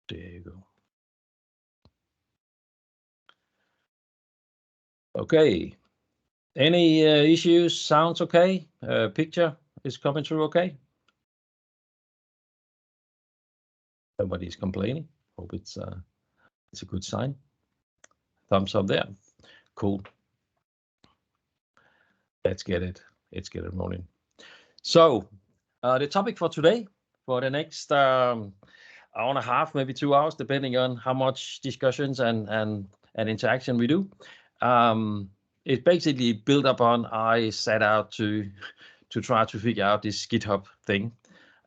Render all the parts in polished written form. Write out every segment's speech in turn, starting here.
There you go. Okay. Any issues? Sounds okay? Picture is coming through okay? Nobody's complaining. Hope it's a good sign. Thumbs up there. Cool. Let's get it rolling. So the topic for today, for the next hour and a half, maybe 2 hours, depending on how much discussions and interaction we do, it's basically built upon I set out to try to figure out this GitHub thing,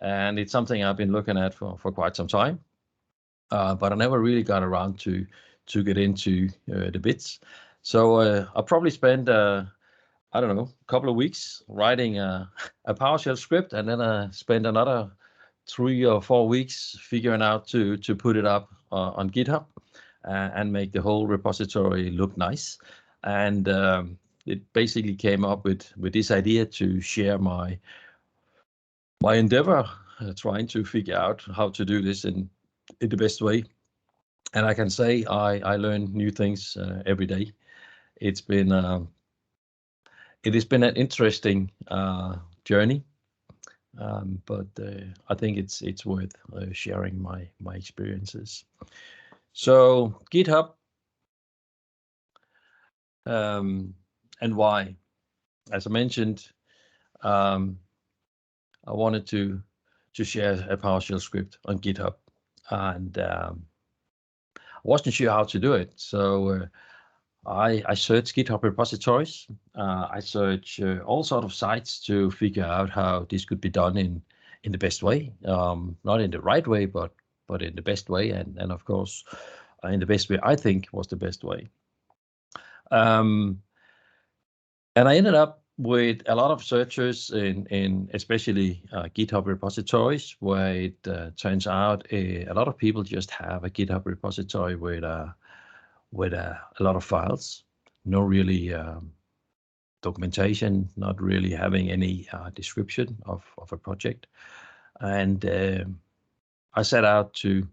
and it's something I've been looking at for quite some time, but I never really got around to get into the bits. So I probably spent I don't know, a couple of weeks writing a PowerShell script, and then I spent another 3 or 4 weeks figuring out to put it up on GitHub and make the whole repository look nice. And it basically came up with this idea to share my endeavor, trying to figure out how to do this in the best way. And I can say I learn new things every day. It has been an interesting journey, but I think it's worth sharing my experiences. So GitHub, and why? As I mentioned, I wanted to share a PowerShell script on GitHub, and I wasn't sure how to do it. So I searched GitHub repositories. I searched all sort of sites to figure out how this could be done in the best way, not in the right way, but in the best way, and of course in the best way I think was the best way. And I ended up with a lot of searches in especially GitHub repositories, where it turns out a lot of people just have a GitHub repository with a lot of files, no really documentation, not really having any description of a project. And I set out to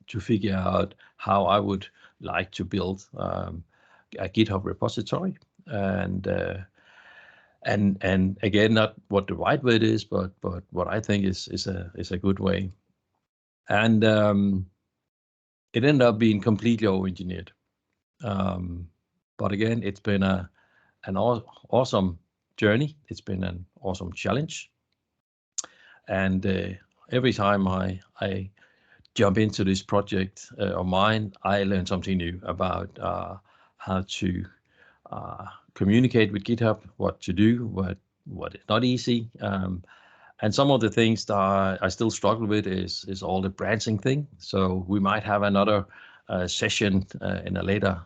figure out how I would like to build a GitHub repository, and again, not what the right way is, but what I think is a good way. And it ended up being completely over-engineered. But again, it's been an awesome journey. It's been an awesome challenge. And every time I jump into this project of mine, I learn something new about how to communicate with GitHub, what to do, what is not easy. And some of the things that I still struggle with is all the branching thing. So we might have another session in a later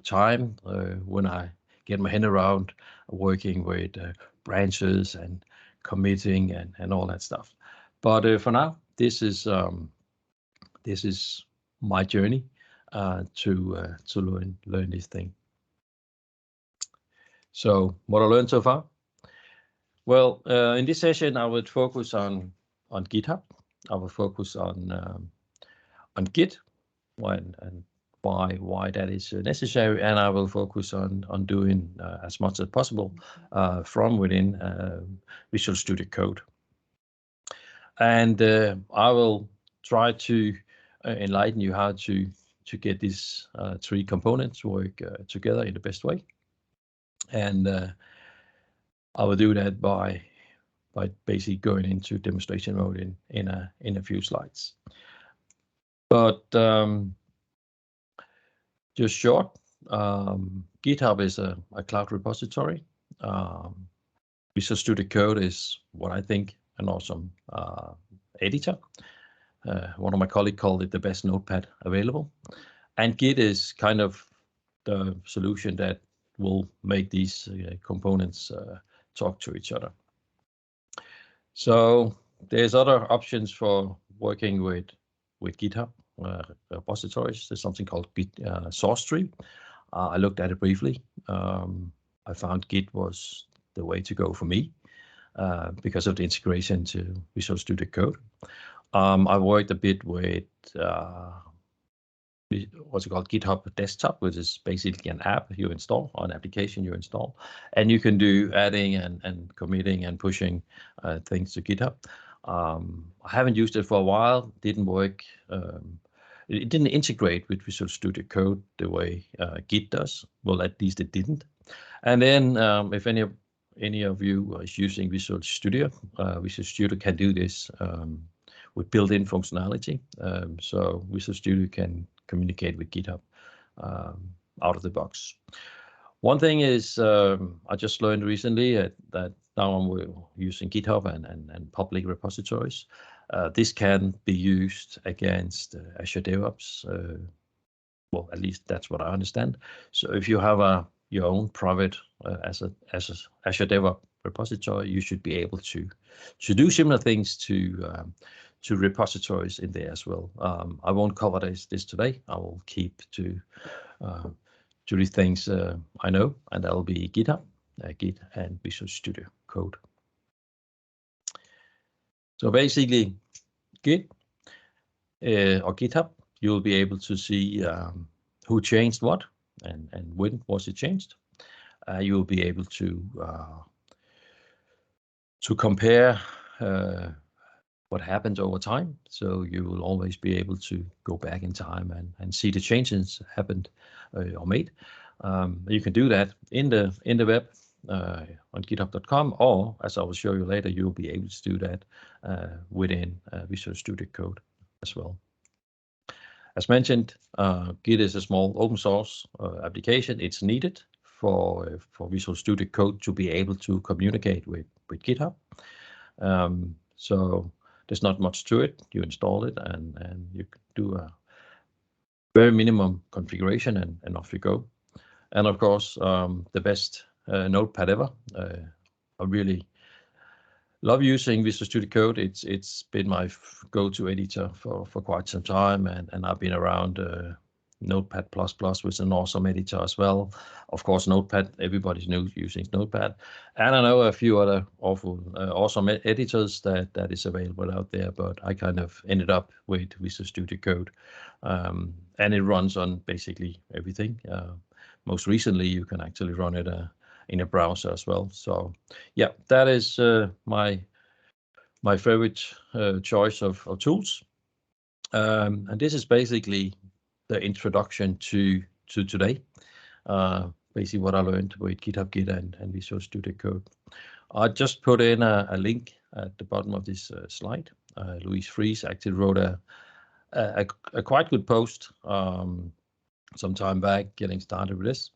time when I get my head around working with branches and committing and all that stuff. But for now, this is my journey to learn this thing. So what I learned so far? Well, in this session, I would focus on GitHub. I will focus on Git, and why that is necessary, and I will focus on doing as much as possible from within Visual Studio Code. And I will try to enlighten you how to get these 3 components work together in the best way. And I will do that by basically going into demonstration mode in a few slides. But just short, GitHub is a cloud repository. Visual Studio Code is what I think an awesome editor. One of my colleagues called it the best notepad available. And Git is kind of the solution that will make these components talk to each other. So there's other options for working with GitHub repositories. There's something called Git source tree. I looked at it briefly. I found Git was the way to go for me because of the integration to Visual Studio Code. I worked a bit with what's it called, GitHub Desktop, which is basically an app you install, or an application you install, and you can do adding and committing and pushing things to GitHub. I haven't used it for a while. Didn't work. It didn't integrate with Visual Studio Code the way Git does. Well, at least it didn't. And then if any of you is using Visual Studio can do this with built-in functionality. So Visual Studio can communicate with GitHub out of the box. One thing is I just learned recently that now I'm using GitHub and public repositories. This can be used against Azure DevOps. Well, at least that's what I understand. So if you have your own private Azure DevOps repository, you should be able to do similar things to repositories in there as well. I won't cover this today. I will keep to the things I know, and that will be GitHub, Git, and Visual Studio Code. So basically, Git or GitHub, you'll be able to see who changed what and when was it changed. You'll be able to compare what happened over time. So you will always be able to go back in time and see the changes happened or made. You can do that in the web on GitHub.com, or as I will show you later, you'll be able to do that within Visual Studio Code as well. As mentioned, Git is a small open source application. It's needed for Visual Studio Code to be able to communicate with GitHub. So there's not much to it. You install it and you can do a very minimum configuration and off you go. And of course, the best notepad ever. I really love using Visual Studio Code. It's been my go-to editor for quite some time, and I've been around Notepad++, which is an awesome editor as well. Of course, Notepad, everybody's using Notepad, and I know a few other awesome editors that is available out there, but I kind of ended up with Visual Studio Code, and it runs on basically everything. Most recently, you can actually run it in a browser as well. So yeah, that is my favorite choice of tools. And this is basically the introduction to today. Basically what I learned with GitHub Git and Visual Studio Code. I just put in a link at the bottom of this slide. Louise Fries actually wrote a quite good post some time back getting started with this.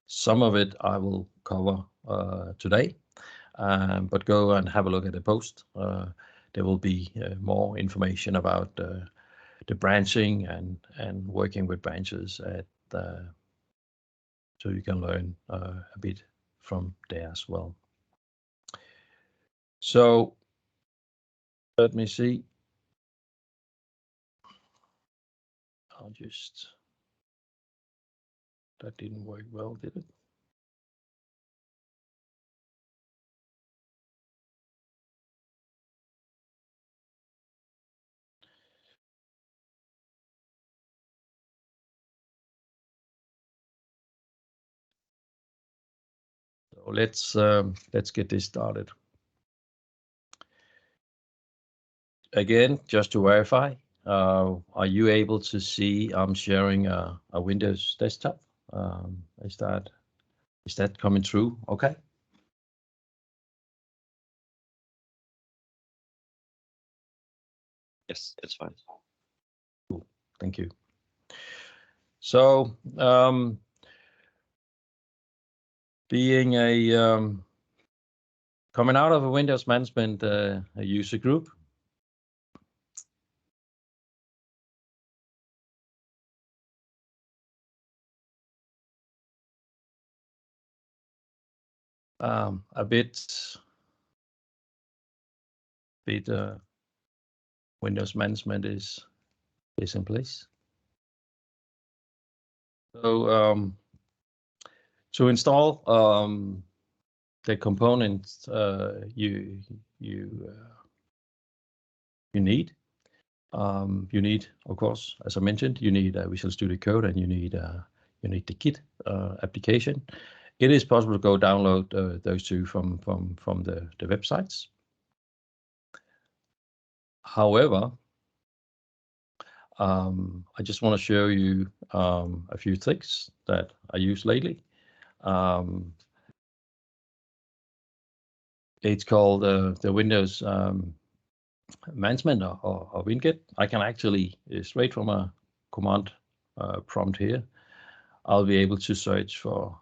Some of it I will cover today, but go and have a look at the post. There will be more information about the branching and working with branches so you can learn a bit from there as well. So let me see. That didn't work well, did it? So let's get this started. Again, just to verify, are you able to see I'm sharing a Windows desktop? Is that coming through? Okay. Yes, it's fine. Cool. Thank you. So being coming out of a Windows management a user group, a bit Windows management is in place. So to install the components, you you need. You need, of course, as I mentioned, you need Visual Studio Code, and you need the Git application. It is possible to go download those two from the websites. However, I just want to show you a few tricks that I use lately. It's called the Windows management or WinGet. I can actually, straight from a command prompt here, I'll be able to search for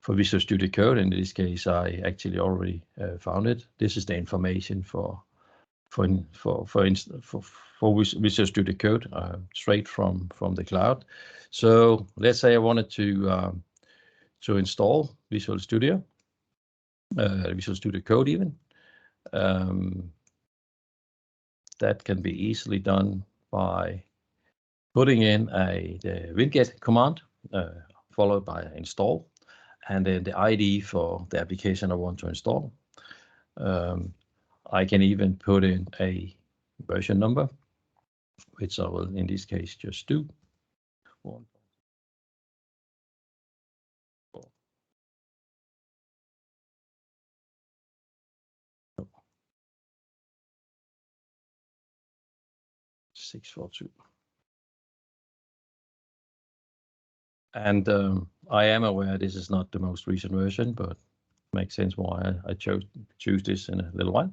Visual Studio Code. In this case, I actually already found it. This is the information for Visual Studio Code straight from the cloud. So let's say I wanted to install Visual Studio Code even. That can be easily done by putting in the winget command followed by install, and then the ID for the application I want to install. I can even put in a version number, which I will in this case just do. 642. And I am aware this is not the most recent version, but makes sense why I choose this in a little while.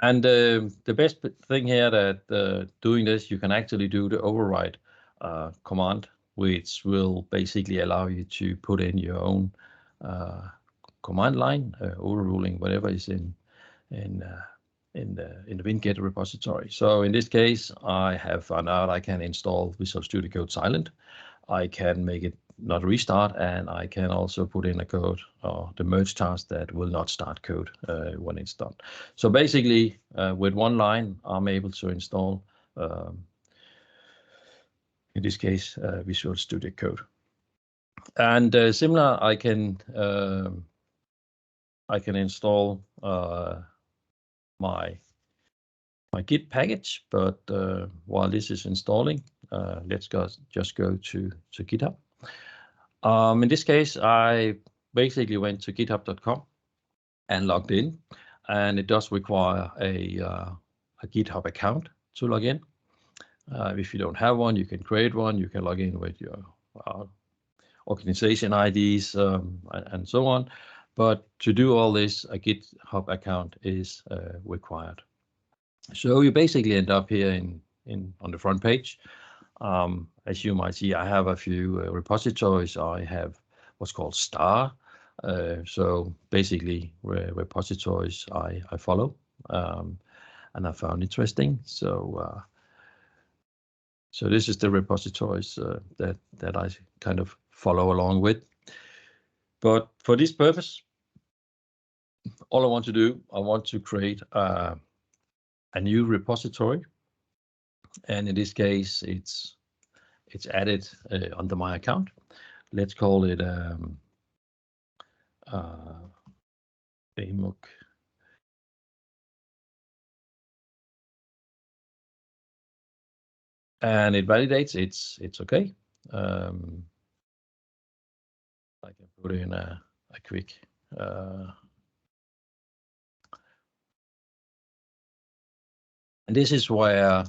And the best thing here that doing this, you can actually do the override command, which will basically allow you to put in your own command line, overruling whatever is in the winget repository. So in this case, I have found out I can install Visual Studio Code silent. I can make it not restart, and I can also put in a code or the merge task that will not start code when it's done. So basically, with one line, I'm able to install, in this case, Visual Studio Code. And similar, I can install my Git package, but while this is installing, let's just go to GitHub. In this case, I basically went to GitHub.com and logged in, and it does require a GitHub account to log in. If you don't have one, you can create one. You can log in with your organization IDs and so on. But to do all this, a GitHub account is required. So you basically end up here on the front page. As you might see, I have a few repositories. I have what's called star. So basically repositories I follow and I found interesting. So so this is the repositories that I kind of follow along with. But for this purpose, all I want to do, I want to create a new repository, and in this case, it's added under my account. Let's call it WMUG. And it validates it's okay. I can put in a quick and this is where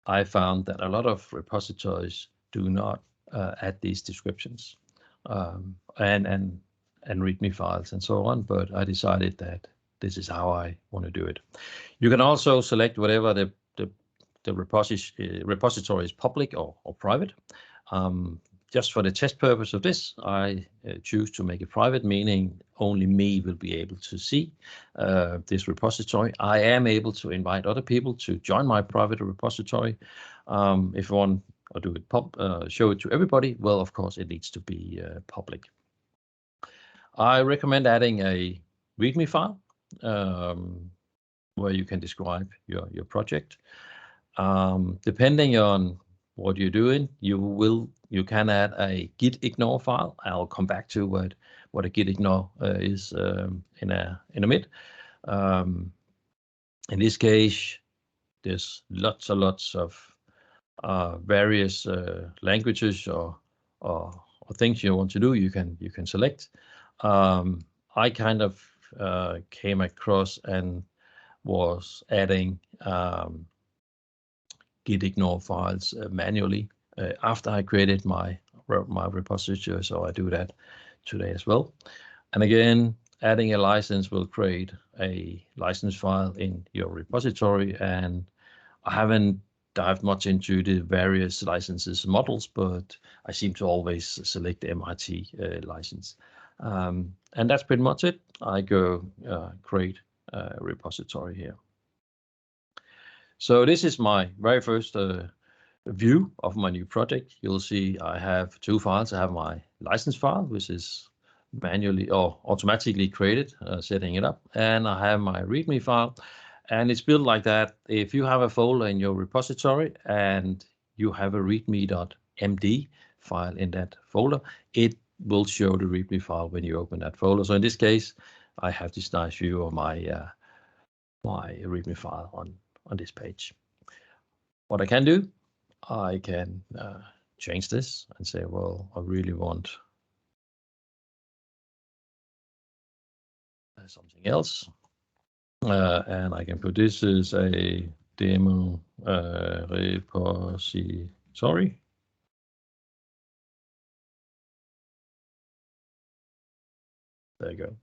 I found that a lot of repositories do not add these descriptions and README files and so on, but I decided that this is how I want to do it. You can also select whatever the repository is, public or private. Just for the test purpose of this, I choose to make it private, meaning only me will be able to see this repository. I am able to invite other people to join my private repository. If I want to do it show it to everybody, well, of course, it needs to be public. I recommend adding a README file where you can describe your project. Depending on what you're doing, you can add a git ignore file. I'll come back to what a git ignore is in a minute. In this case, there's lots and lots of various languages or things you want to do. You can select. I kind of came across and was adding git ignore files manually after I created my repository, so I do that today as well. And again, adding a license will create a license file in your repository, and I haven't dived much into the various licenses models, but I seem to always select the MIT license. And that's pretty much it. I go create a repository here. So this is my very first view of my new project. You'll see I have two files. I have my license file, which is manually or automatically created, setting it up, and I have my README file, and it's built like that. If you have a folder in your repository and you have a readme.md file in that folder, it will show the README file when you open that folder. So in this case, I have this nice view of my my README file on this page. What I can do, I can change this and say, well, I really want something else. And I can put this as a demo repository. There you go.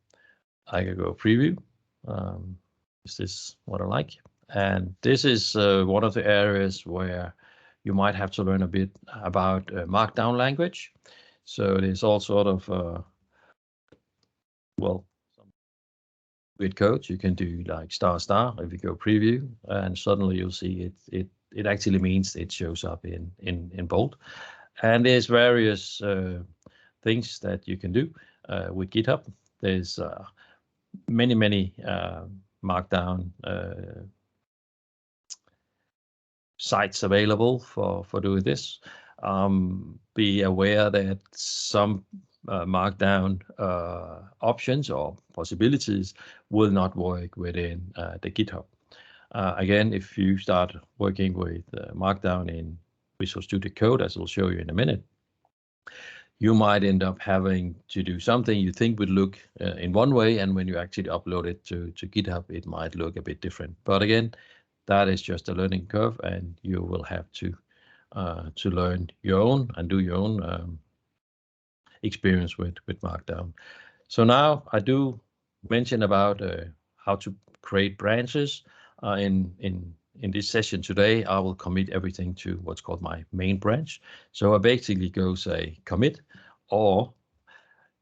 I can go preview. Is this what I like? And this is one of the areas where you might have to learn a bit about Markdown language. So there's all sort of, well, some weird codes. You can do like ** if you go preview, and suddenly you'll see it actually means it shows up in bold. And there's various things that you can do with GitHub. There's many Markdown sites available for doing this. Be aware that some Markdown options or possibilities will not work within the GitHub. Again, if you start working with Markdown in Visual Studio Code, as I'll show you in a minute, you might end up having to do something you think would look in one way, and when you actually upload it to GitHub, it might look a bit different. But again, that is just a learning curve, and you will have to learn your own and do your own experience with Markdown. So now I do mention about how to create branches. In this session today, I will commit everything to what's called my main branch. So I basically go say commit, or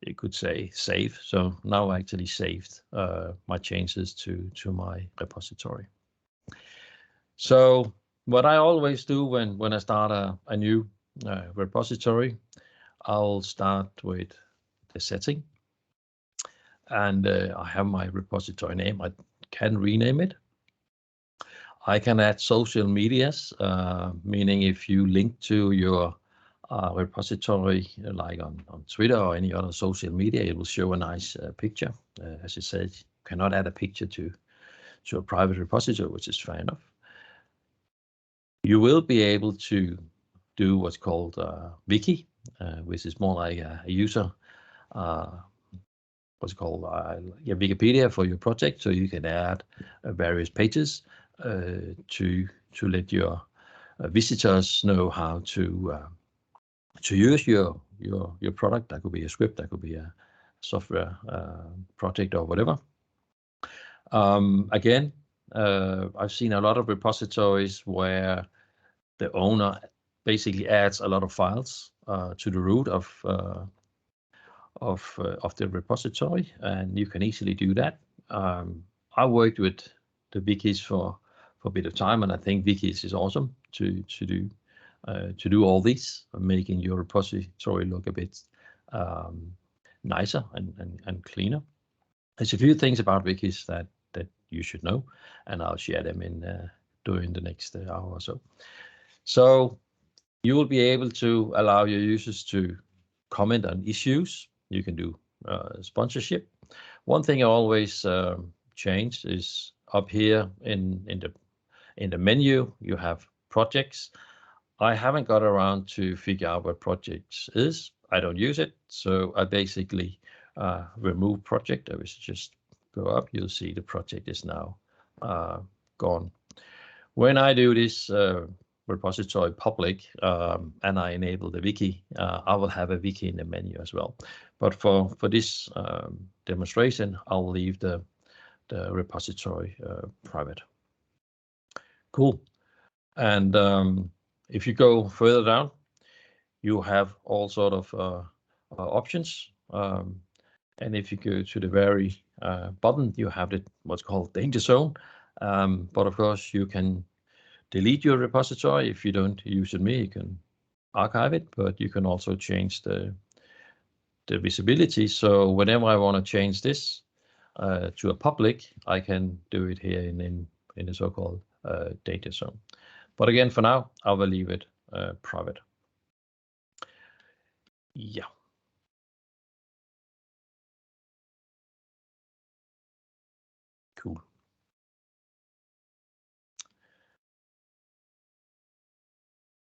you could say save. So now I actually saved my changes to my repository. So what I always do when I start a new repository, I'll start with the setting, and I have my repository name. I can rename it. I can add social medias, meaning if you link to your repository, like on Twitter or any other social media, it will show a nice picture. As it says, you cannot add a picture to a private repository, which is fair enough. You will be able to do what's called wiki, which is more like a user, what's called Wikipedia for your project. So you can add various pages to let your visitors know how to use your product. That could be a script, that could be a software project or whatever. Again, I've seen a lot of repositories where the owner basically adds a lot of files to the root of the repository, and you can easily do that. I worked with the wikis for a bit of time, and I think wikis is awesome to do all these, making your repository look a bit nicer and cleaner. There's a few things about wikis that you should know, and I'll share them during the next hour or so. So you will be able to allow your users to comment on issues. You can do sponsorship. One thing I always change is up here in the menu, you have projects. I haven't got around to figure out what projects is. I don't use it, so I basically remove project. I will just go up. You'll see the project is now gone. When I do this repository public and I enable the wiki, I will have a wiki in the menu as well. But for this demonstration, I'll leave the repository private. Cool. And if you go further down, you have all sort of options. And if you go to the very bottom, you have what's called danger zone. But of course, you can delete your repository. If you don't use it, you can archive it, but you can also change the visibility. So whenever I want to change this to a public, I can do it here in the so-called danger zone. But again, for now, I will leave it private. Yeah. Cool.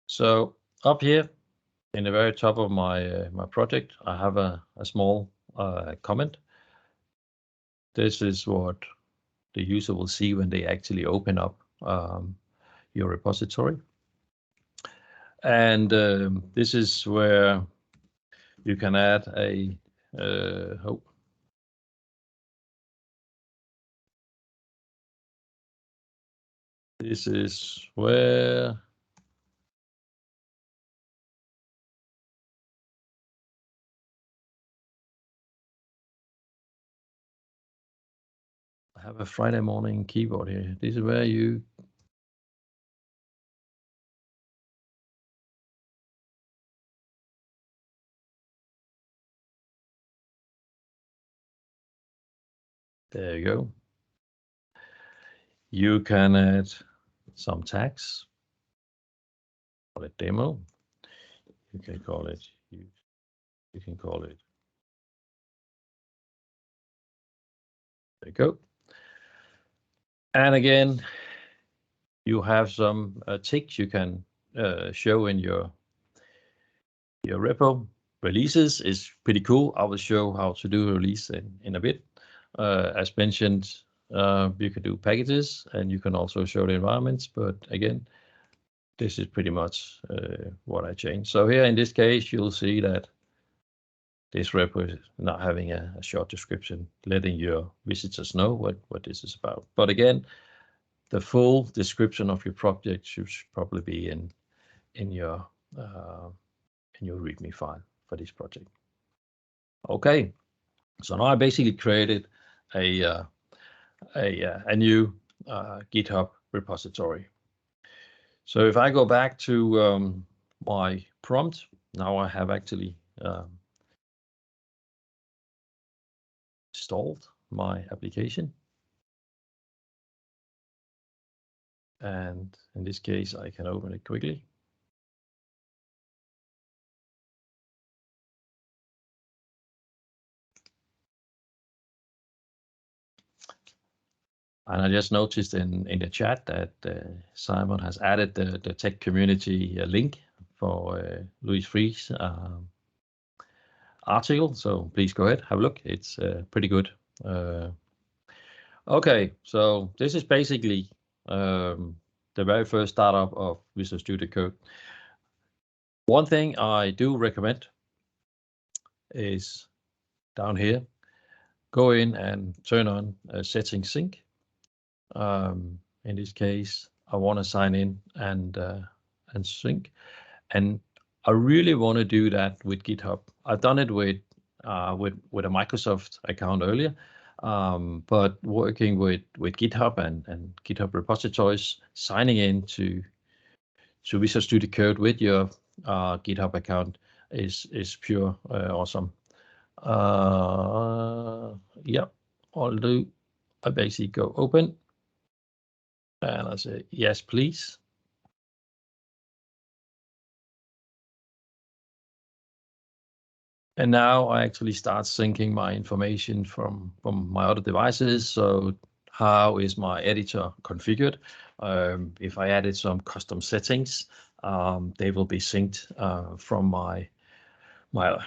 So up here in the very top of my my project, I have a small comment. This is what the user will see when they actually open up your repository. And this is where you can add a this is where I have a Friday morning keyboard here. This is where you there you go. You can add some tags. Call it demo. You can call it you can call it. There you go. And again, you have some ticks you can show in your repo. Releases is pretty cool. I will show how to do a release in a bit. As mentioned, you can do packages and you can also show the environments. But again, this is pretty much what I changed. So here in this case, you'll see that this repo is not having a short description, letting your visitors know what this is about. But again, the full description of your project should probably be in your README file for this project. Okay, so now I basically created a new GitHub repository. So if I go back to my prompt, now I have actually installed my application. And in this case, I can open it quickly. And I just noticed in the chat that Simon has added the tech community link for Louis Freeh's article. So please go ahead, have a look. It's pretty good. Okay, so this is basically the very first startup of Visual Studio Code. One thing I do recommend is down here, go in and turn on setting sync. In this case, I want to sign in and sync, and I really want to do that with GitHub. I've done it with a Microsoft account earlier, but working with GitHub and GitHub repositories, signing in to Visual Studio Code with your GitHub account is pure awesome. Yeah, I'll do. I basically go open. And I say, yes, please. And now I actually start syncing my information from my other devices. So how is my editor configured. If I added some custom settings, they will be synced from my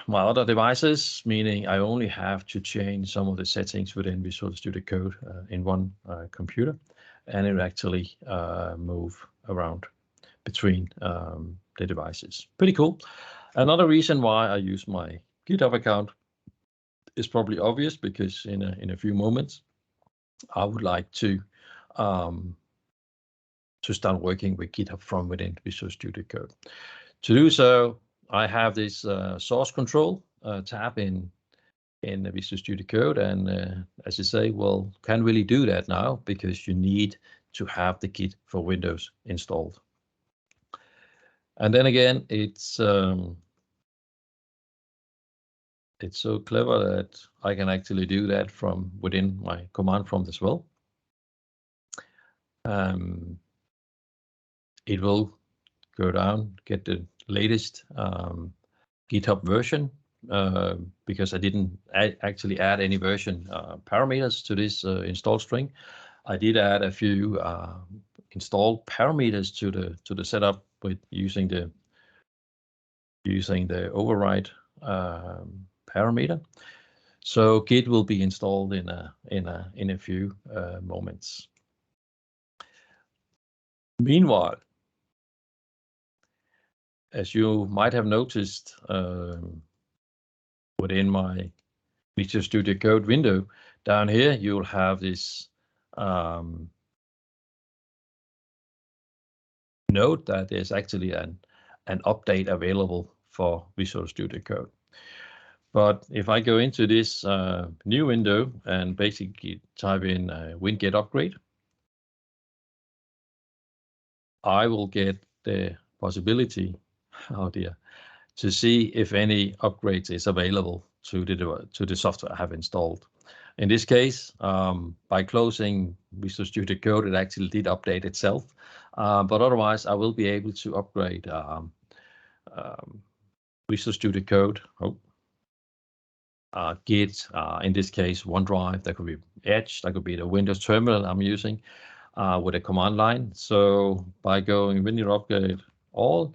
other devices, meaning I only have to change some of the settings within Visual Studio Code in one computer, and it will actually move around between the devices. Pretty cool. Another reason why I use my GitHub account is probably obvious, because in a few moments I would like to start working with GitHub from within Visual Studio Code. To do so, I have this source control tab in the Visual Studio Code, and as you say, well, can't really do that now because you need to have the Git for Windows installed. And then again, it's so clever that I can actually do that from within my command prompt as well. It will go down, get the latest GitHub version, because I didn't actually add any version parameters to this install string. I did add a few install parameters to the setup with using the override parameter. So Git will be installed in a few moments. Meanwhile, as you might have noticed within my Visual Studio Code window, down here you'll have this note that there's actually an update available for Visual Studio Code. But if I go into this new window and basically type in WinGet upgrade, I will get the possibility, oh dear, to see if any upgrades is available to the software I have installed. In this case, by closing Visual Studio Code, it actually did update itself. But otherwise, I will be able to upgrade Visual Studio Code, Git, in this case, OneDrive, that could be Edge, that could be the Windows terminal I'm using with a command line. So by going WinGet upgrade all,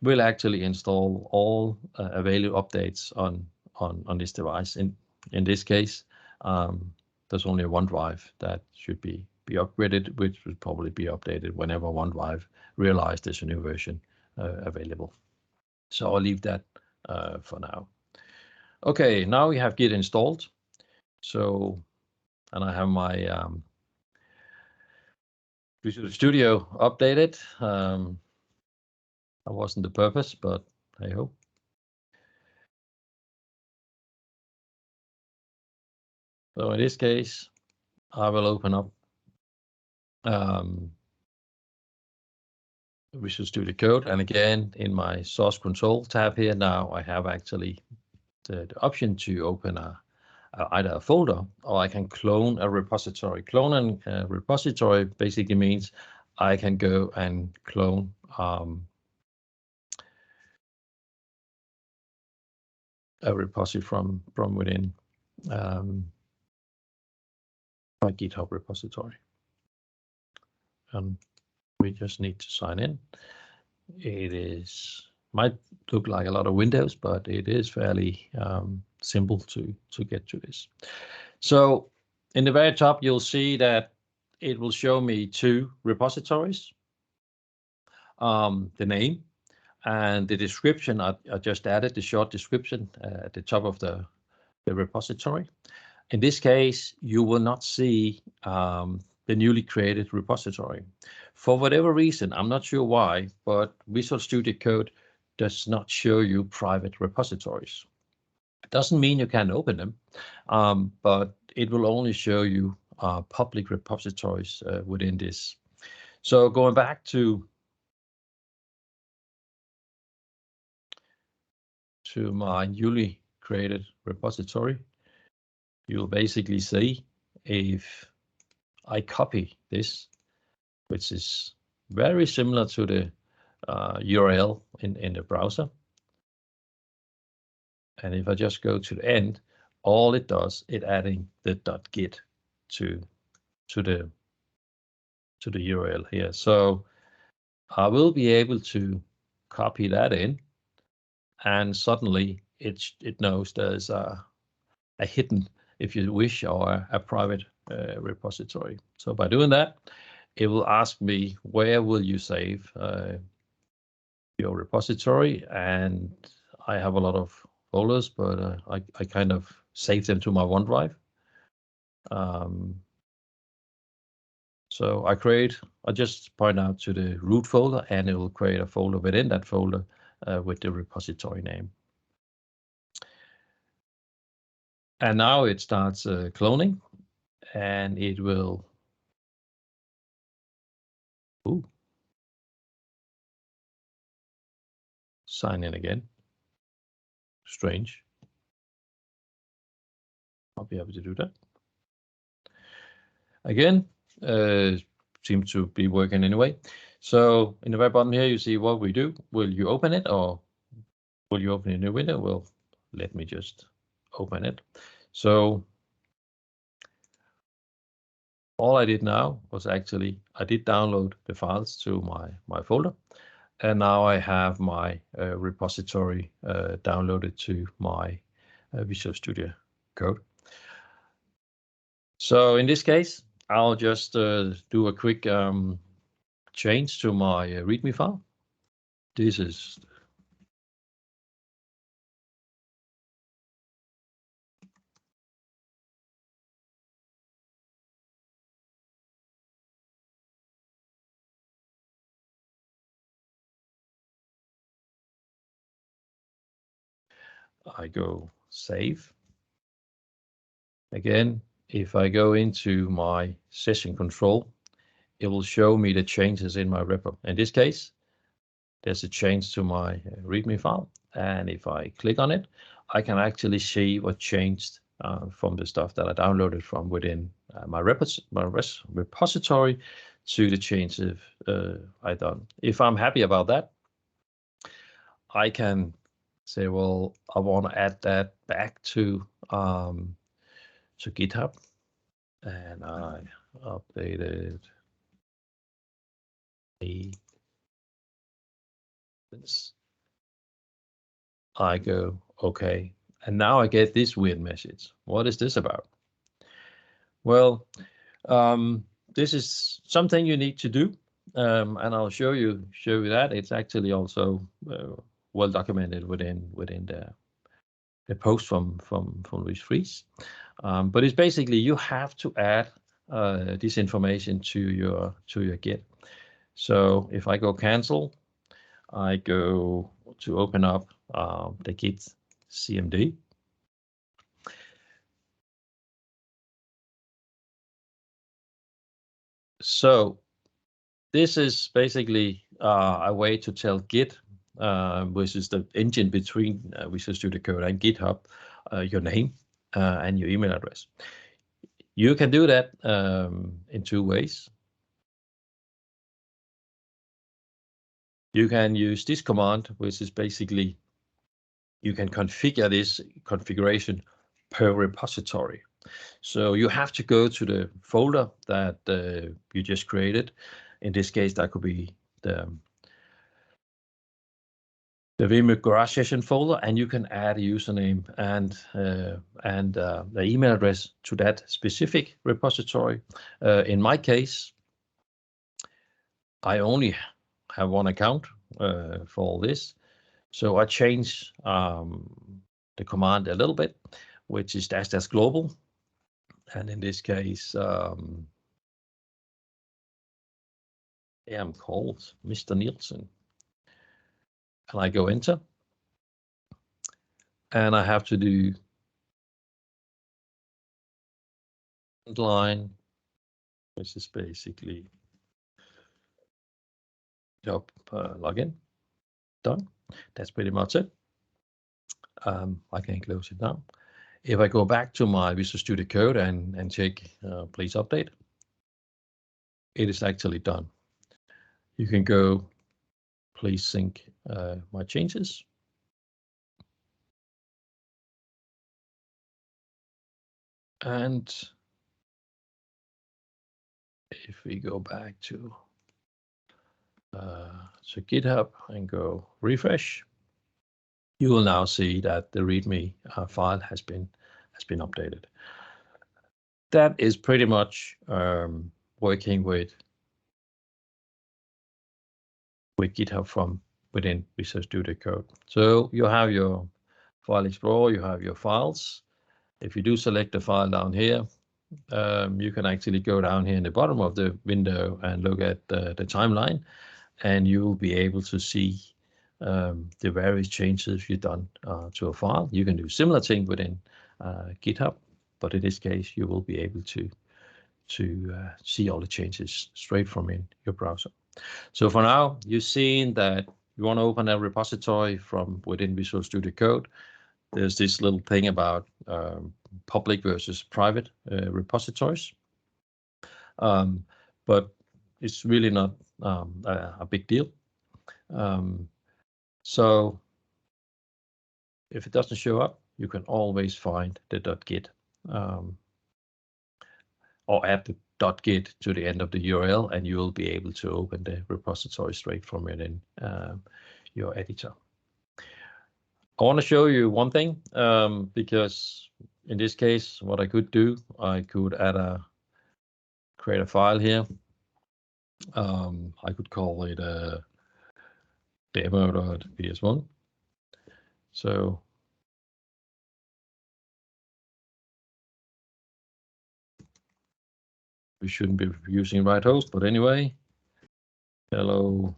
will actually install all available updates on this device. In this case, there's only a OneDrive that should be upgraded, which would probably be updated whenever OneDrive realized there's a new version available. So I'll leave that for now. Okay, now we have Git installed. So, and I have my Visual Studio updated. That wasn't the purpose, but hey ho. So in this case, I will open up Visual Studio Code, and again in my source control tab here, now I have actually the option to open either a folder, or I can clone a repository. Cloning a repository basically means I can go and clone a repository from within my GitHub repository. We just need to sign in. It might look like a lot of windows, but it is fairly simple to get to this. So in the very top, you'll see that it will show me two repositories, the name and the description. I just added the short description at the top of the repository. In this case, you will not see the newly created repository. For whatever reason, I'm not sure why, but Visual Studio Code does not show you private repositories. It doesn't mean you can't open them, but it will only show you public repositories within this. So going back to my newly created repository, you'll basically see if I copy this, which is very similar to the URL in the browser. And if I just go to the end, all it does is adding the .git to to the URL here. So I will be able to copy that in, and suddenly it knows there's a hidden, if you wish, or a private repository. So by doing that, it will ask me, where will you save your repository? And I have a lot of folders, but I kind of save them to my OneDrive. So I just point out to the root folder, and it will create a folder within that folder with the repository name. And now it starts cloning, and it will sign in again. Strange. I'll be able to do that. Again, seems to be working anyway. So in the very bottom here, you see what we do. Will you open it, or will you open a new window? Well, let me just open it. So all I did now was actually, I did download the files to my folder. And now I have my repository downloaded to my Visual Studio Code. So in this case, I'll just do a quick change to my README file. This is I go save. Again, if I go into my session control, it will show me the changes in my repo. In this case, there's a change to my README file. And if I click on it, I can actually see what changed from the stuff that I downloaded from within my repository to the changes I done. If I'm happy about that, I can say, well, I want to add that back to GitHub, and I updated this. I go okay, and now I get this weird message. What is this about? Well, this is something you need to do, and I'll show you that. It's actually also well documented within the post from Luis Fries. But it's basically, you have to add this information to your Git. So if I go cancel, I go to open up the Git CMD. So this is basically a way to tell Git, which is the engine between Visual Studio Code and GitHub, your name and your email address. You can do that in two ways. You can use this command, which is basically, you can configure this configuration per repository. So you have to go to the folder that you just created. In this case, that could be the WMUG garage session folder, and you can add a username and the email address to that specific repository. In my case, I only have one account for all this, so I change the command a little bit, which is -- global, and in this case, I'm called Mr. Nielsen, and I go enter, and I have to do line, which is basically job login. Done. That's pretty much it. I can close it now. If I go back to my Visual Studio Code and check please update, it is actually done. You can go please sync my changes. And if we go back to GitHub and go refresh, you will now see that the README file has been updated. That is pretty much working with GitHub from within Visual Studio Code. So you have your File Explorer, you have your files. If you do select the file down here, you can actually go down here in the bottom of the window and look at the timeline, and you will be able to see the various changes you've done to a file. You can do similar thing within GitHub, but in this case, you will be able to see all the changes straight from in your browser. So for now, you've seen that you want to open a repository from within Visual Studio Code. There's this little thing about public versus private repositories, but it's really not a big deal. So if it doesn't show up, you can always find the .git or add the .git to the end of the URL, and you will be able to open the repository straight from within your editor. I want to show you one thing, because in this case, what I could do, I could create a file here. I could call it demo.ps1. So we shouldn't be using right host, but anyway, hello.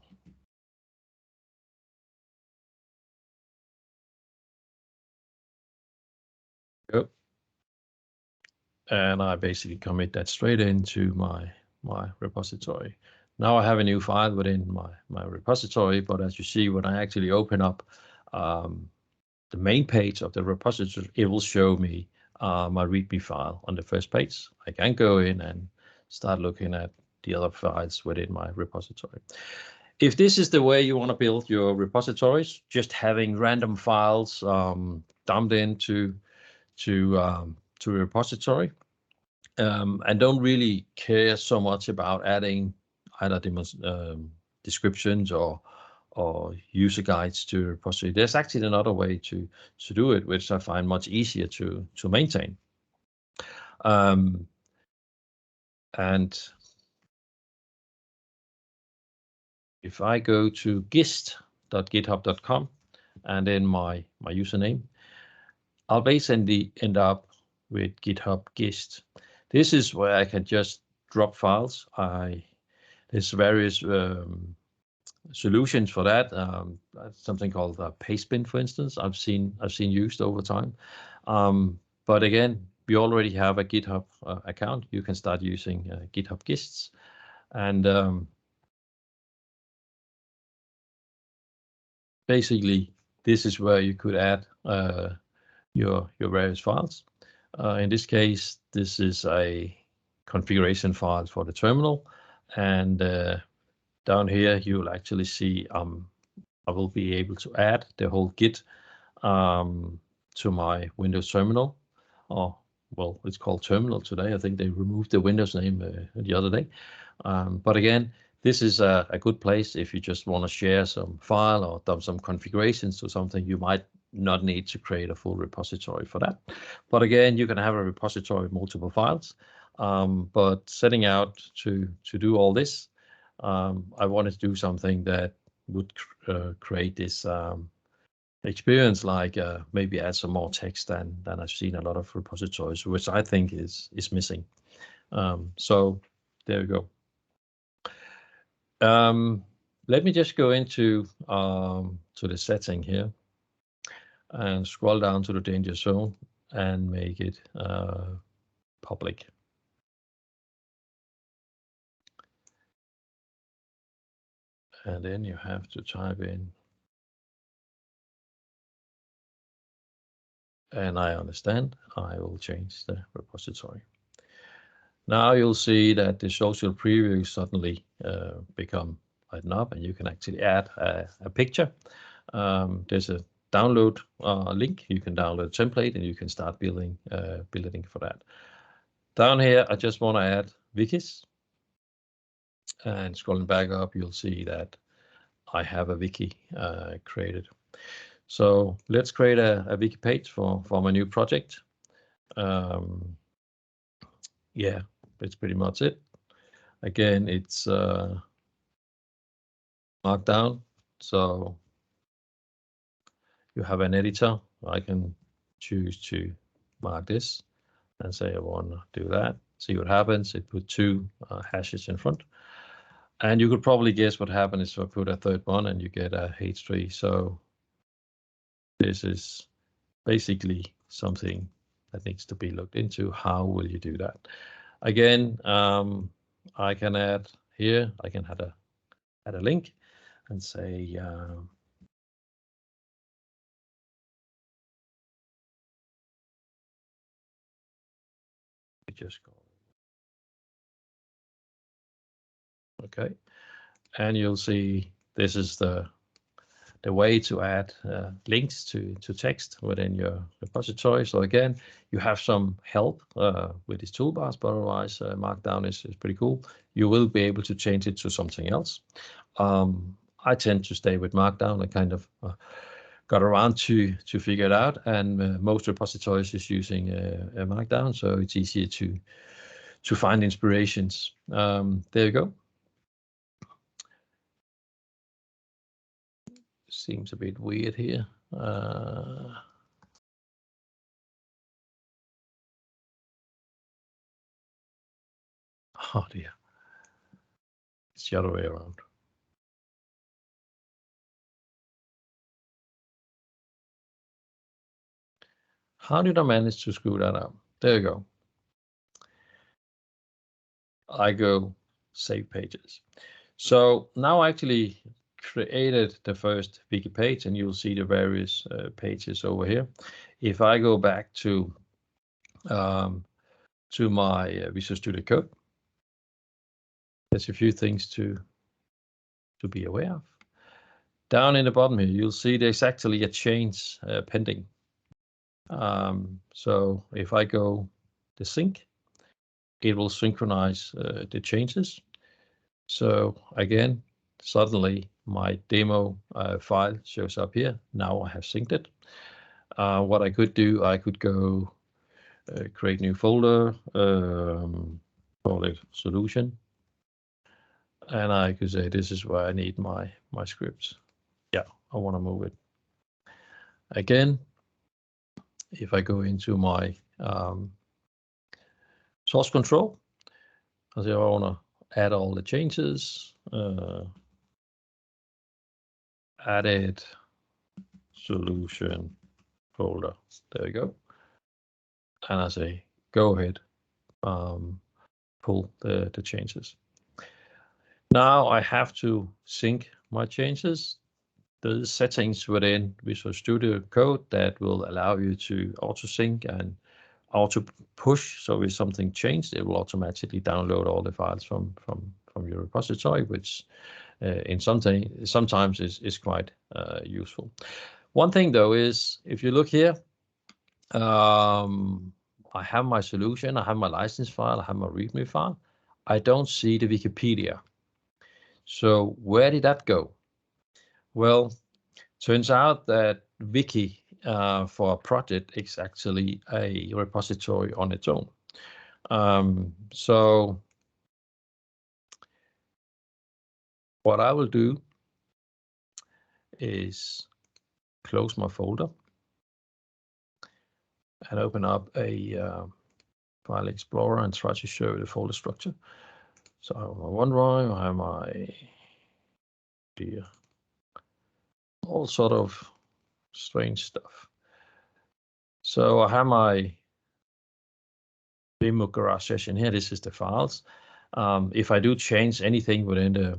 Go. And I basically commit that straight into my repository. Now I have a new file within my repository, but as you see, when I actually open up the main page of the repository, it will show me my README file on the first page. I can go in and start looking at the other files within my repository. If this is the way you want to build your repositories, just having random files dumped into a repository, and don't really care so much about adding either descriptions or user guides to repository. There's actually another way to do it, which I find much easier to maintain. And if I go to gist.github.com and then my username, I'll basically end up with GitHub Gist. This is where I can just drop files. There's various solutions for that. Something called Pastebin, for instance, I've seen used over time. But again, we already have a GitHub account. You can start using GitHub Gists, and basically this is where you could add your various files. In this case, this is a configuration file for the terminal, and down here you will actually see I will be able to add the whole Git to my Windows terminal. Or well, it's called terminal today. I think they removed the Windows name the other day. But again, this is a good place if you just want to share some file or do some configurations to something. You might not need to create a full repository for that. But again, you can have a repository with multiple files. But setting out to do all this, I wanted to do something that would create this experience, like maybe add some more text than I've seen a lot of repositories, which I think is missing. So there we go. Let me just go into to the setting here and scroll down to the danger zone and make it public. And then you have to type in, and I understand. I will change the repository. Now you'll see that the social preview suddenly become lighten up, and you can actually add a picture. There's a download link. You can download a template, and you can start building for that. Down here, I just want to add wikis. And scrolling back up, you'll see that I have a wiki created. So let's create a wiki page for my new project. Yeah, that's pretty much it. Again, it's Markdown. So you have an editor. I can choose to mark this and say I want to do that. See what happens. It put two hashes in front. And you could probably guess what happens if I put a third one and you get a H3. So this is basically something that needs to be looked into. How will you do that? Again, I can add here, I can add a link and say, just go. Okay. And you'll see this is the way to add links to text within your repository. So again, you have some help with these toolbars, but otherwise Markdown is pretty cool. You will be able to change it to something else. I tend to stay with Markdown. I kind of got around to figure it out, and most repositories is using a Markdown, so it's easier to find inspirations. There you go. Seems a bit weird here. Oh dear, it's the other way around. How did I manage to screw that up? There you go. I go save pages. So now I actually created the first wiki page, and you'll see the various pages over here. If I go back to my Visual Studio Code, there's a few things to be aware of. Down in the bottom here, you'll see there's actually a change pending. So if I go to sync, it will synchronize the changes. So again, suddenly my demo file shows up here. Now I have synced it. What I could do, I could go create new folder, call it solution. And I could say, this is where I need my scripts. Yeah, I want to move it. Again, if I go into my source control, I say I want to add all the changes, added solution folder. There we go. And I say, go ahead, pull the changes. Now I have to sync my changes. There's settings within Visual Studio Code that will allow you to auto sync and auto push. So if something changed, it will automatically download all the files from your repository, which sometimes is quite useful. One thing though is, if you look here, I have my solution, I have my license file, I have my README file. I don't see the Wikipedia. So where did that go? Well, turns out that Wiki for a project is actually a repository on its own. So what I will do is close my folder and open up a file explorer and try to show the folder structure. So I have my OneDrive, I have my all sort of strange stuff. So I have my WMUG garage session here. This is the files. If I do change anything within the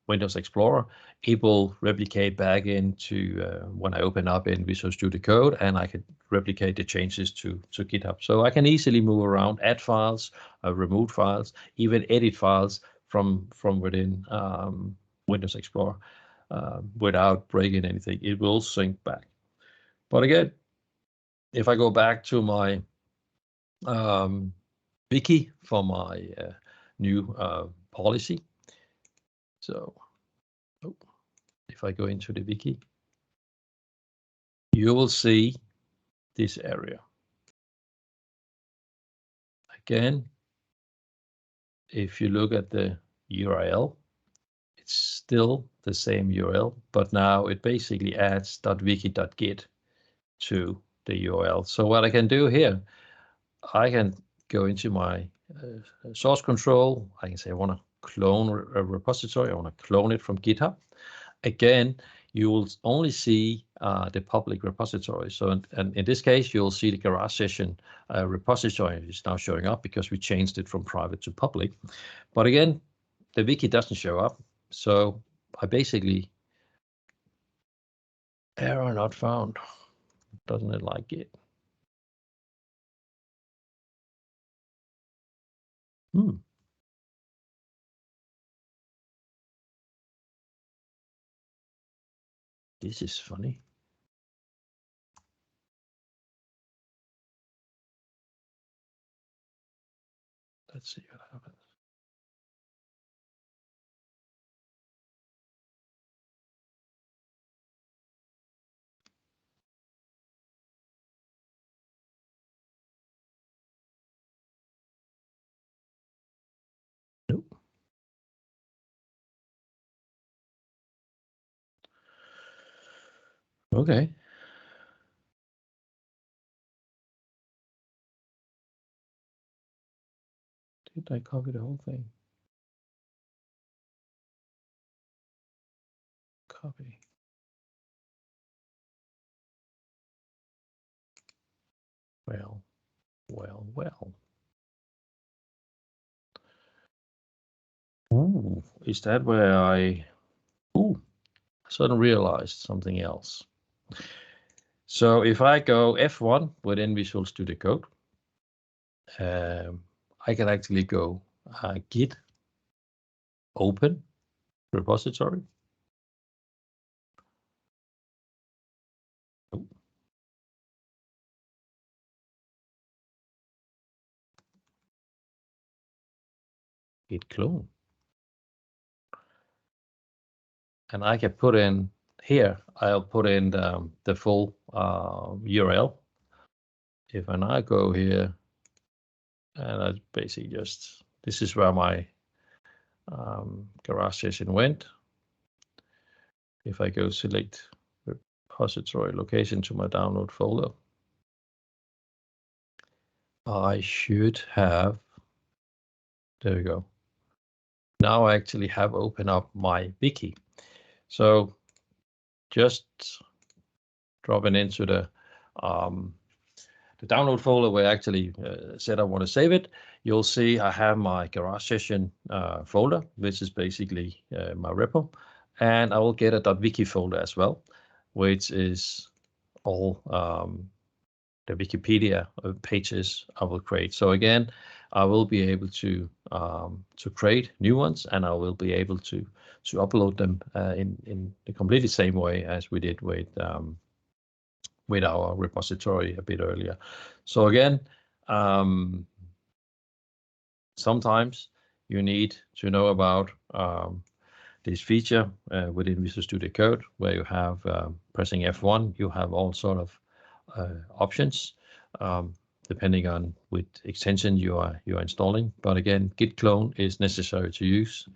Windows Explorer, it will replicate back into when I open up in Visual Studio Code, and I can replicate the changes to GitHub. So I can easily move around, add files, remove files, even edit files from within Windows Explorer without breaking anything. It will sync back. But again, if I go back to my wiki for my new policy. So if I go into the wiki, you will see this area. Again, if you look at the URL, it's still the same URL, but now it basically adds .wiki.git to the URL. So what I can do here, I can go into my source control. I can say I want to clone a repository. I want to clone it from GitHub. Again, you will only see the public repository. So and in this case, you'll see the garage session repository is now showing up because we changed it from private to public. But again, the wiki doesn't show up. So I basically, error not found. Doesn't it like it? This is funny. Let's see what happens. Nope. Okay. Did I copy the whole thing? Copy. Well. Ooh, is that where I suddenly realized something else? So if I go F1 within Visual Studio Code, I can actually go git open repository. Oh. Git clone. And I can put in here, I'll put in the full URL. If I now go here, and I basically just, this is where my garage session went. If I go select repository location to my download folder, I should have, there we go. Now I actually have opened up my wiki. So just dropping into the download folder where I actually said I want to save it, you'll see I have my garage session folder, which is basically my repo, and I will get a .wiki folder as well, which is all the Wikipedia pages I will create. So again, I will be able to create new ones, and I will be able to upload them in the completely same way as we did with our repository a bit earlier. So again, sometimes you need to know about this feature within Visual Studio Code, where you have pressing F1, you have all sort of options depending on which extension you are installing. But again, git clone is necessary to use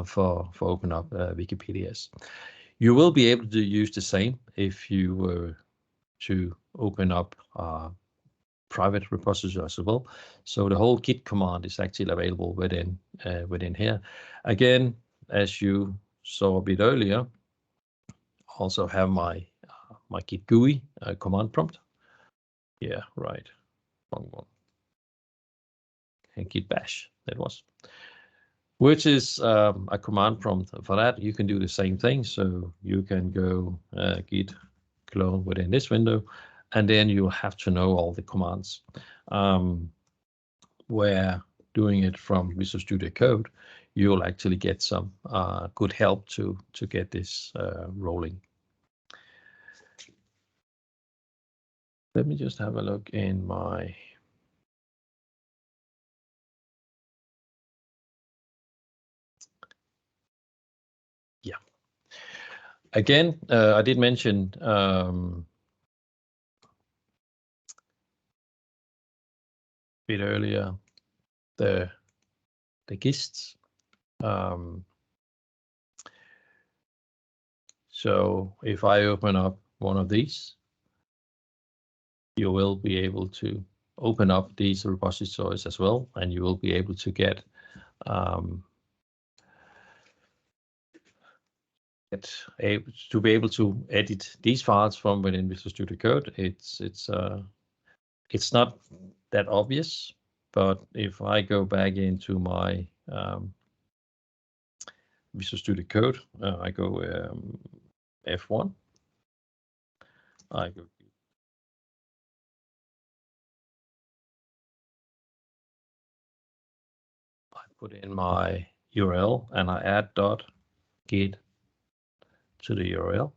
for open up Wikipedias. You will be able to use the same if you were to open up private repositories as well. So the whole git command is actually available within here. Again, as you saw a bit earlier, also have my git GUI command prompt. Yeah, right. Wrong one. And git bash, that was. Which is a command prompt for that. You can do the same thing. So you can go git clone within this window, and then you have to know all the commands. Where doing it from Visual Studio Code, you'll actually get some good help to get this rolling. Let me just have a look in my Again, I did mention a bit earlier the GISTs. So if I open up one of these, you will be able to open up these repositories as well, and you will be able to get be able to edit these files from within Visual Studio Code. It's not that obvious, but if I go back into my Visual Studio Code, I go F1. I put in my URL and I add .git to the URL.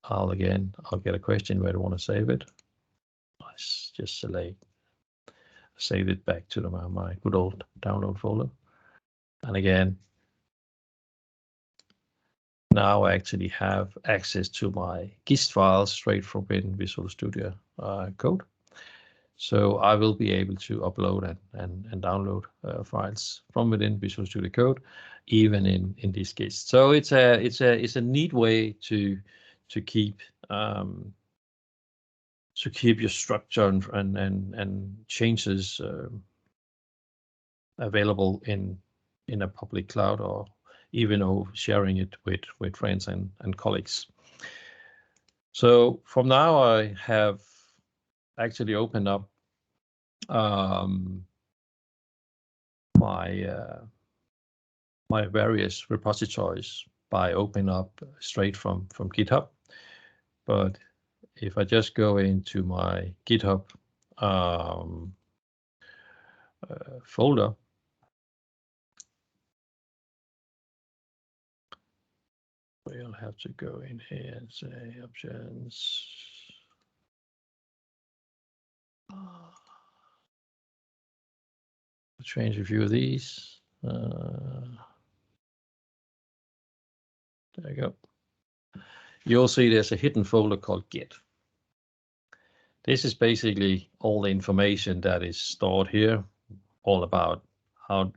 I'll get a question where I want to save it. I just save it back to my good old download folder. And again, now I actually have access to my GIST files straight from within Visual Studio Code. So I will be able to upload and download files from within Visual Studio Code, even in this GIST. So it's a neat way to keep your structure and changes available in a public cloud, or even sharing it with friends and colleagues. So from now I have actually opened up my various repositories by opening up straight from GitHub. But if I just go into my GitHub folder, we'll have to go in here and say options. Change a few of these. There you go. You'll see there's a hidden folder called Git. This is basically all the information that is stored here, all about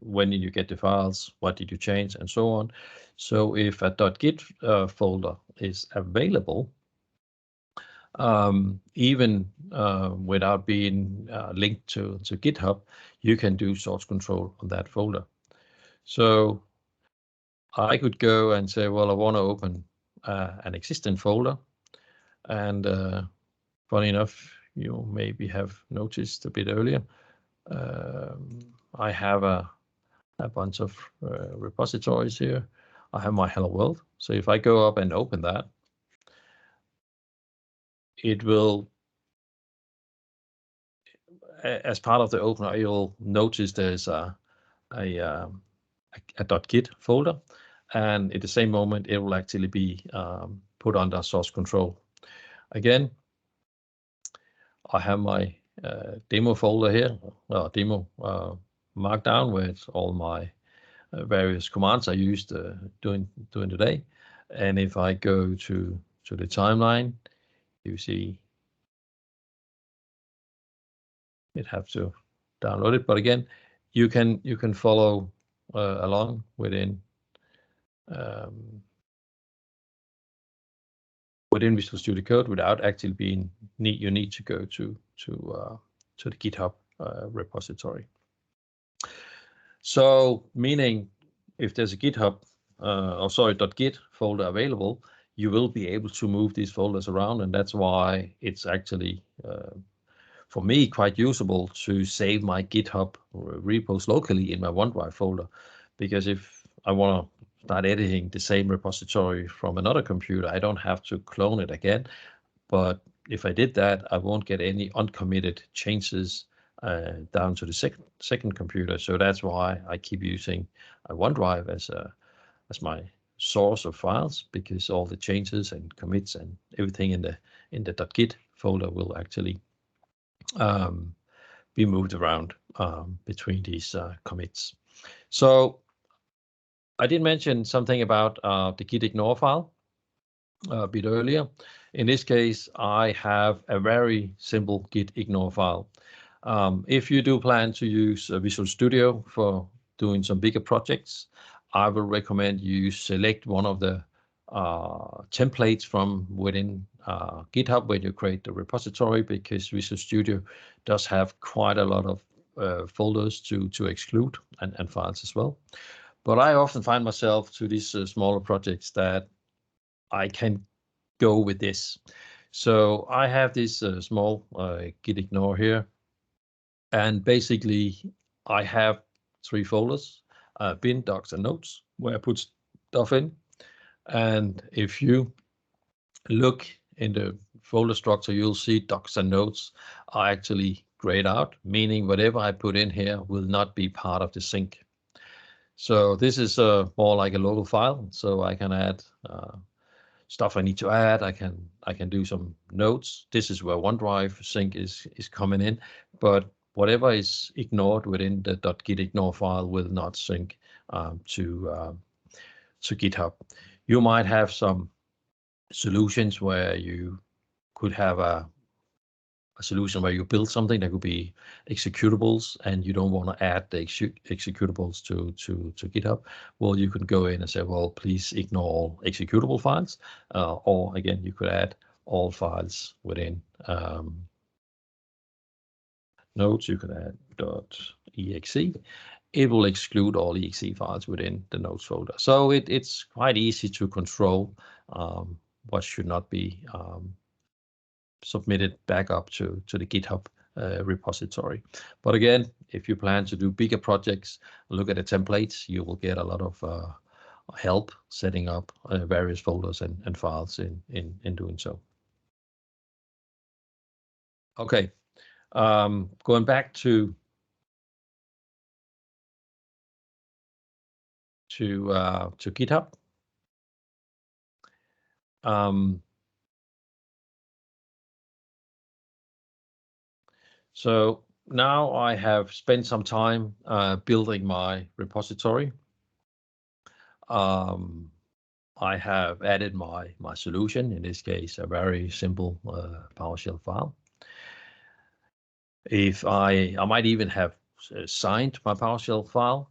when did you get the files, what did you change, and so on. So if a .git folder is available, even without being linked to GitHub, you can do source control on that folder. So I could go and say, well, I want to open an existing folder, and funny enough, you maybe have noticed a bit earlier, I have a bunch of repositories here. I have my Hello World. So if I go up and open that, it will, as part of the opener, you'll notice there's a .git folder, and at the same moment, it will actually be put under source control. Again, I have my demo folder here, demo markdown, where it's all my various commands I used during the day. And if I go to the timeline, you see it have to download it. But again, you can follow along within Visual Studio Code without actually being you need to go to the GitHub repository. So meaning if there's a GitHub .git folder available, you will be able to move these folders around, and that's why it's actually for me quite usable to save my GitHub repos locally in my OneDrive folder, because if I want to start editing the same repository from another computer, I don't have to clone it again. But if I did that, I won't get any uncommitted changes down to the second computer. So that's why I keep using OneDrive as my source of files, because all the changes and commits and everything in the .git folder will actually be moved around between these commits. So I did mention something about the git ignore file. a bit earlier. In this case, I have a very simple git ignore file. If you do plan to use Visual Studio for doing some bigger projects, I will recommend you select one of the templates from within GitHub when you create the repository, because Visual Studio does have quite a lot of folders to exclude and files as well. But I often find myself to these smaller projects that I can go with this. So I have this small git ignore here, and basically I have 3 folders, bin, docs, and notes, where I put stuff in. And if you look in the folder structure, you'll see docs and notes are actually grayed out, meaning whatever I put in here will not be part of the sync. So this is more like a local file, so I can add stuff I need to add. I can do some notes. This is where OneDrive sync is coming in, but whatever is ignored within the .gitignore file will not sync to GitHub. You might have some solutions where you could have a solution where you build something that could be executables, and you don't want to add the executables to GitHub. Well, you can go in and say, well, please ignore all executable files, or again, you could add all files within notes. You could add .exe. It will exclude all exe files within the notes folder. So it's quite easy to control what should not be submitted back up to the GitHub repository. But again, if you plan to do bigger projects, look at the templates. You will get a lot of help setting up various folders and files in doing so. Okay, going back to GitHub. So now I have spent some time building my repository. I have added my solution, in this case, a very simple PowerShell file. If I might even have signed my PowerShell file.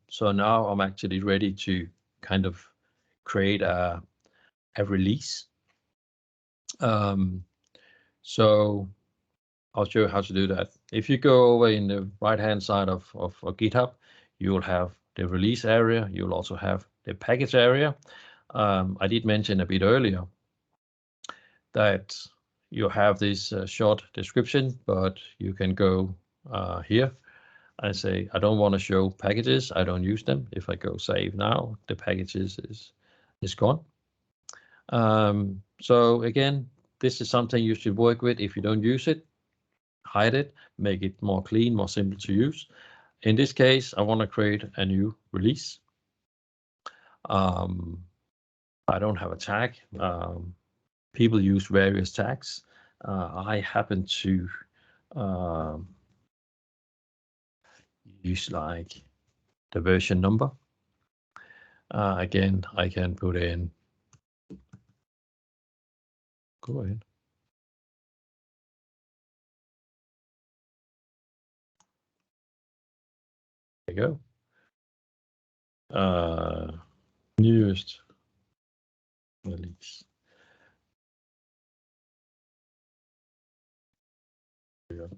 So now I'm actually ready to kind of create a release. So I'll show you how to do that. If you go over in the right-hand side of GitHub, you will have the release area. You'll also have the package area. I did mention a bit earlier that you have this short description, but you can go here and say, I don't want to show packages. I don't use them. If I go save now, the packages is gone. So again, this is something you should work with. If you don't use it, hide it, make it more clean, more simple to use. In this case, I want to create a new release. I don't have a tag. People use various tags. I happen to use like the version number. Again, I can put in, go ahead. There you go. Newest release. There you go.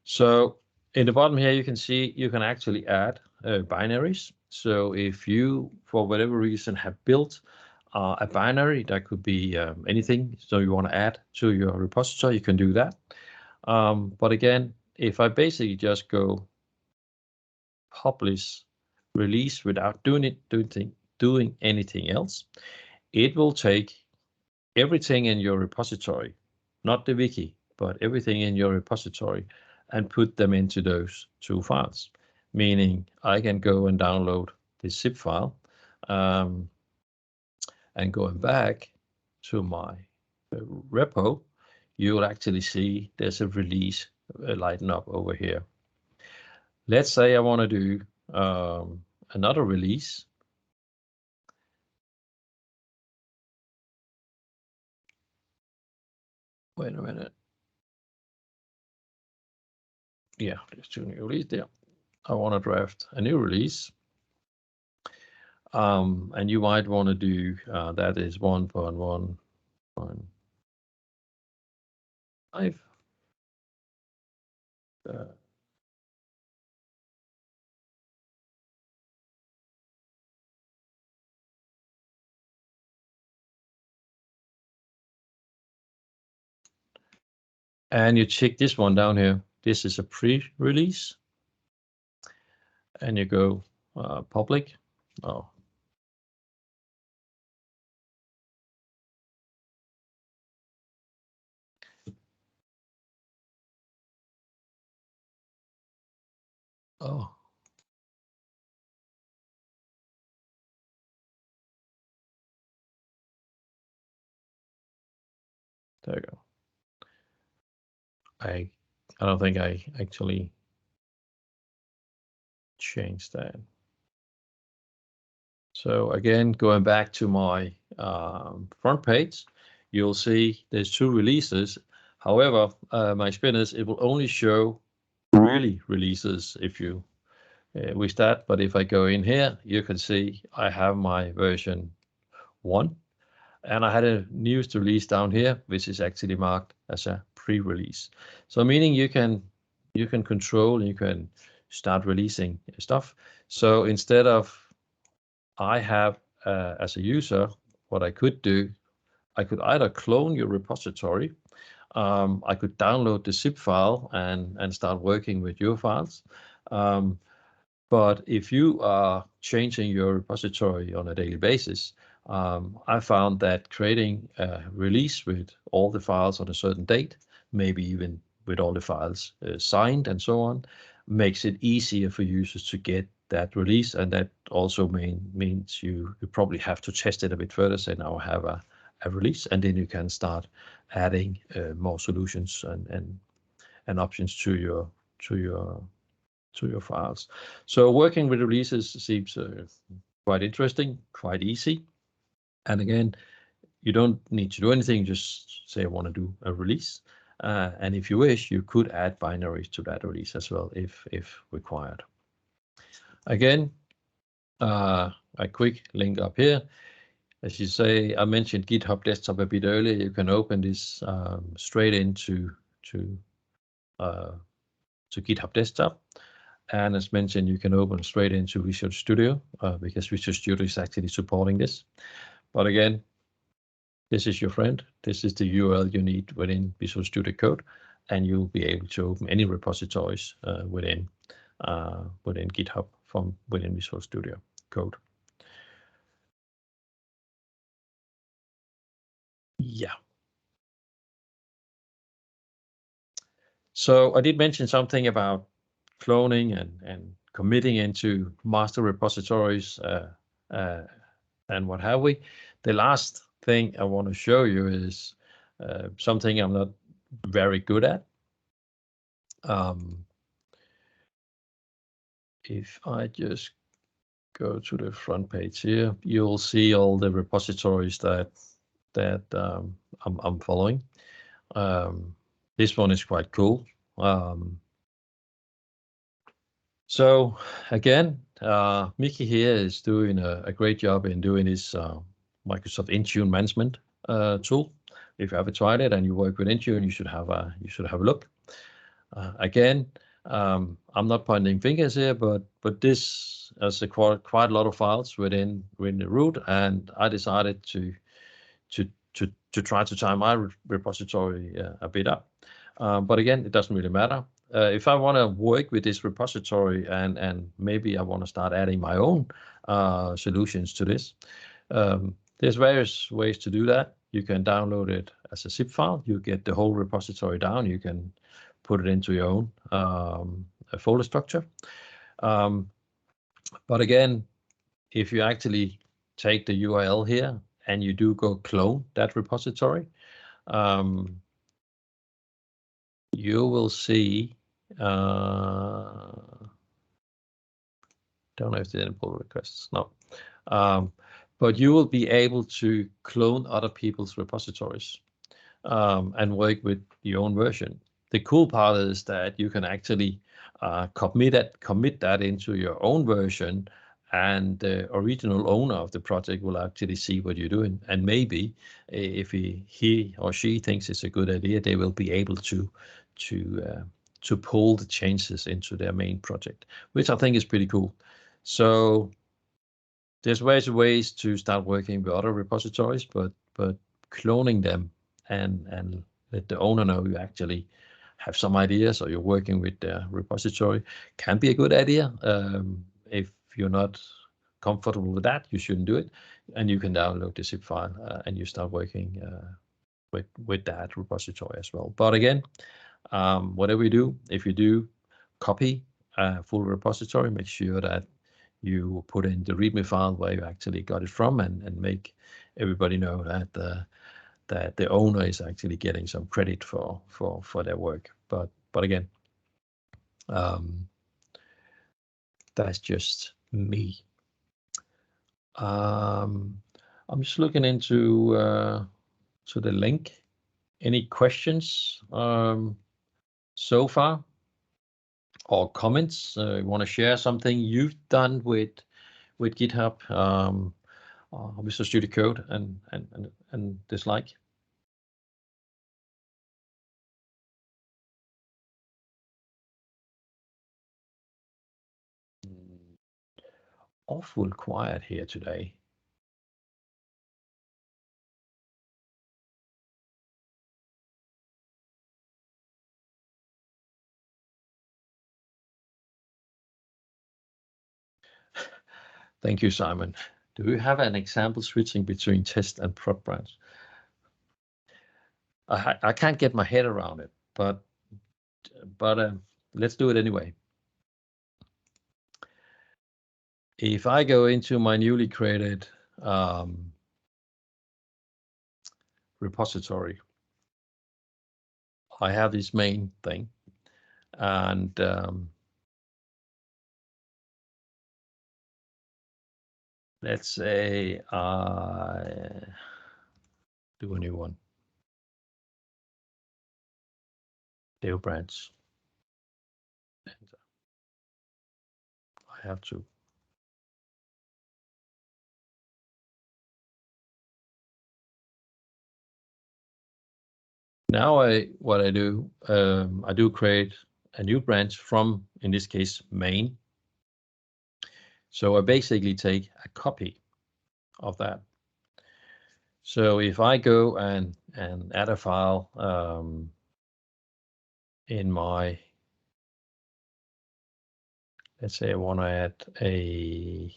So in the bottom here, you can see you can actually add binaries. So if you, for whatever reason, have built a binary, that could be anything, so you want to add to your repository, you can do that. But again, if I basically just go publish release without doing anything else, it will take everything in your repository, not the wiki, but everything in your repository, and put them into those 2 files. Meaning I can go and download this zip file, and going back to my repo, you will actually see there's a release lighting up over here. Let's say I want to do another release. Wait a minute. Yeah, there's 2 new release there. I want to draft a new release. And you might want to do that is 1.1.5. And you check this one down here. This is a pre-release. And you go public. Oh. Oh. There you go. I don't think I actually changed that. So again, going back to my front page, you'll see there's 2 releases. However, my experience, it will only show really releases if you wish that. But if I go in here, you can see I have my version 1. And I had a newest release down here, which is actually marked as a pre-release. So meaning you can control, you can start releasing stuff. So instead of I have as a user, what I could do, I could either clone your repository, I could download the zip file and start working with your files. But if you are changing your repository on a daily basis, I found that creating a release with all the files on a certain date, maybe even with all the files signed and so on, makes it easier for users to get that release. And that also means you probably have to test it a bit further, say now I have a release, and then you can start adding more solutions and options to your files. So working with releases seems quite interesting, quite easy. And again, you don't need to do anything, just say I want to do a release. And if you wish, you could add binaries to that release as well if required. Again, a quick link up here. As you say, I mentioned GitHub Desktop a bit earlier. You can open this straight into GitHub Desktop. And as mentioned, you can open straight into Visual Studio because Visual Studio is actually supporting this. But again, this is your friend. This is the URL you need within Visual Studio Code, and you'll be able to open any repositories within GitHub from within Visual Studio Code. Yeah. So I did mention something about cloning and committing into master repositories and what have we. The last thing I want to show you is something I'm not very good at. If I just go to the front page here, you'll see all the repositories that I'm following. This one is quite cool. So again, Mickey here is doing a great job in doing his Microsoft Intune management tool. If you haven't tried it and you work with Intune, you should have a look. Again, I'm not pointing fingers here, but this has quite a lot of files within the root, and I decided to try to tie my repository a bit up. But again, it doesn't really matter. If I want to work with this repository and maybe I want to start adding my own solutions to this, there's various ways to do that. You can download it as a zip file. You get the whole repository down. You can put it into your own folder structure. But again, if you actually take the URL here and you do go clone that repository, you will see, don't know if there's any pull requests, no. But you will be able to clone other people's repositories. and work with your own version. The cool part is that you can actually commit that into your own version, and the original owner of the project will actually see what you're doing. And maybe if he or she thinks it's a good idea, they will be able to pull the changes into their main project, which I think is pretty cool. So there's ways to start working with other repositories, but cloning them and let the owner know you actually have some ideas or you're working with the repository can be a good idea. If you're not comfortable with that, you shouldn't do it, and you can download the zip file and you start working with that repository as well. But again, whatever you do, if you do copy a full repository, make sure that you put in the README file where you actually got it from, and make everybody know that the owner is actually getting some credit for their work. But again, that's just me. I'm just looking into to the link. Any questions so far, or comments? You want to share something you've done with GitHub, Visual Studio Code, and this like? Awful quiet here today. Thank you, Simon. Do you have an example switching between test and prod branch? I can't get my head around it, but let's do it anyway. If I go into my newly created repository, I have this main thing, and let's say I do a new one. Dev branch. I have to. Now what I do, I do create a new branch from, in this case, main. So I basically take a copy of that. So if I go and add a file in my, let's say I want to add a,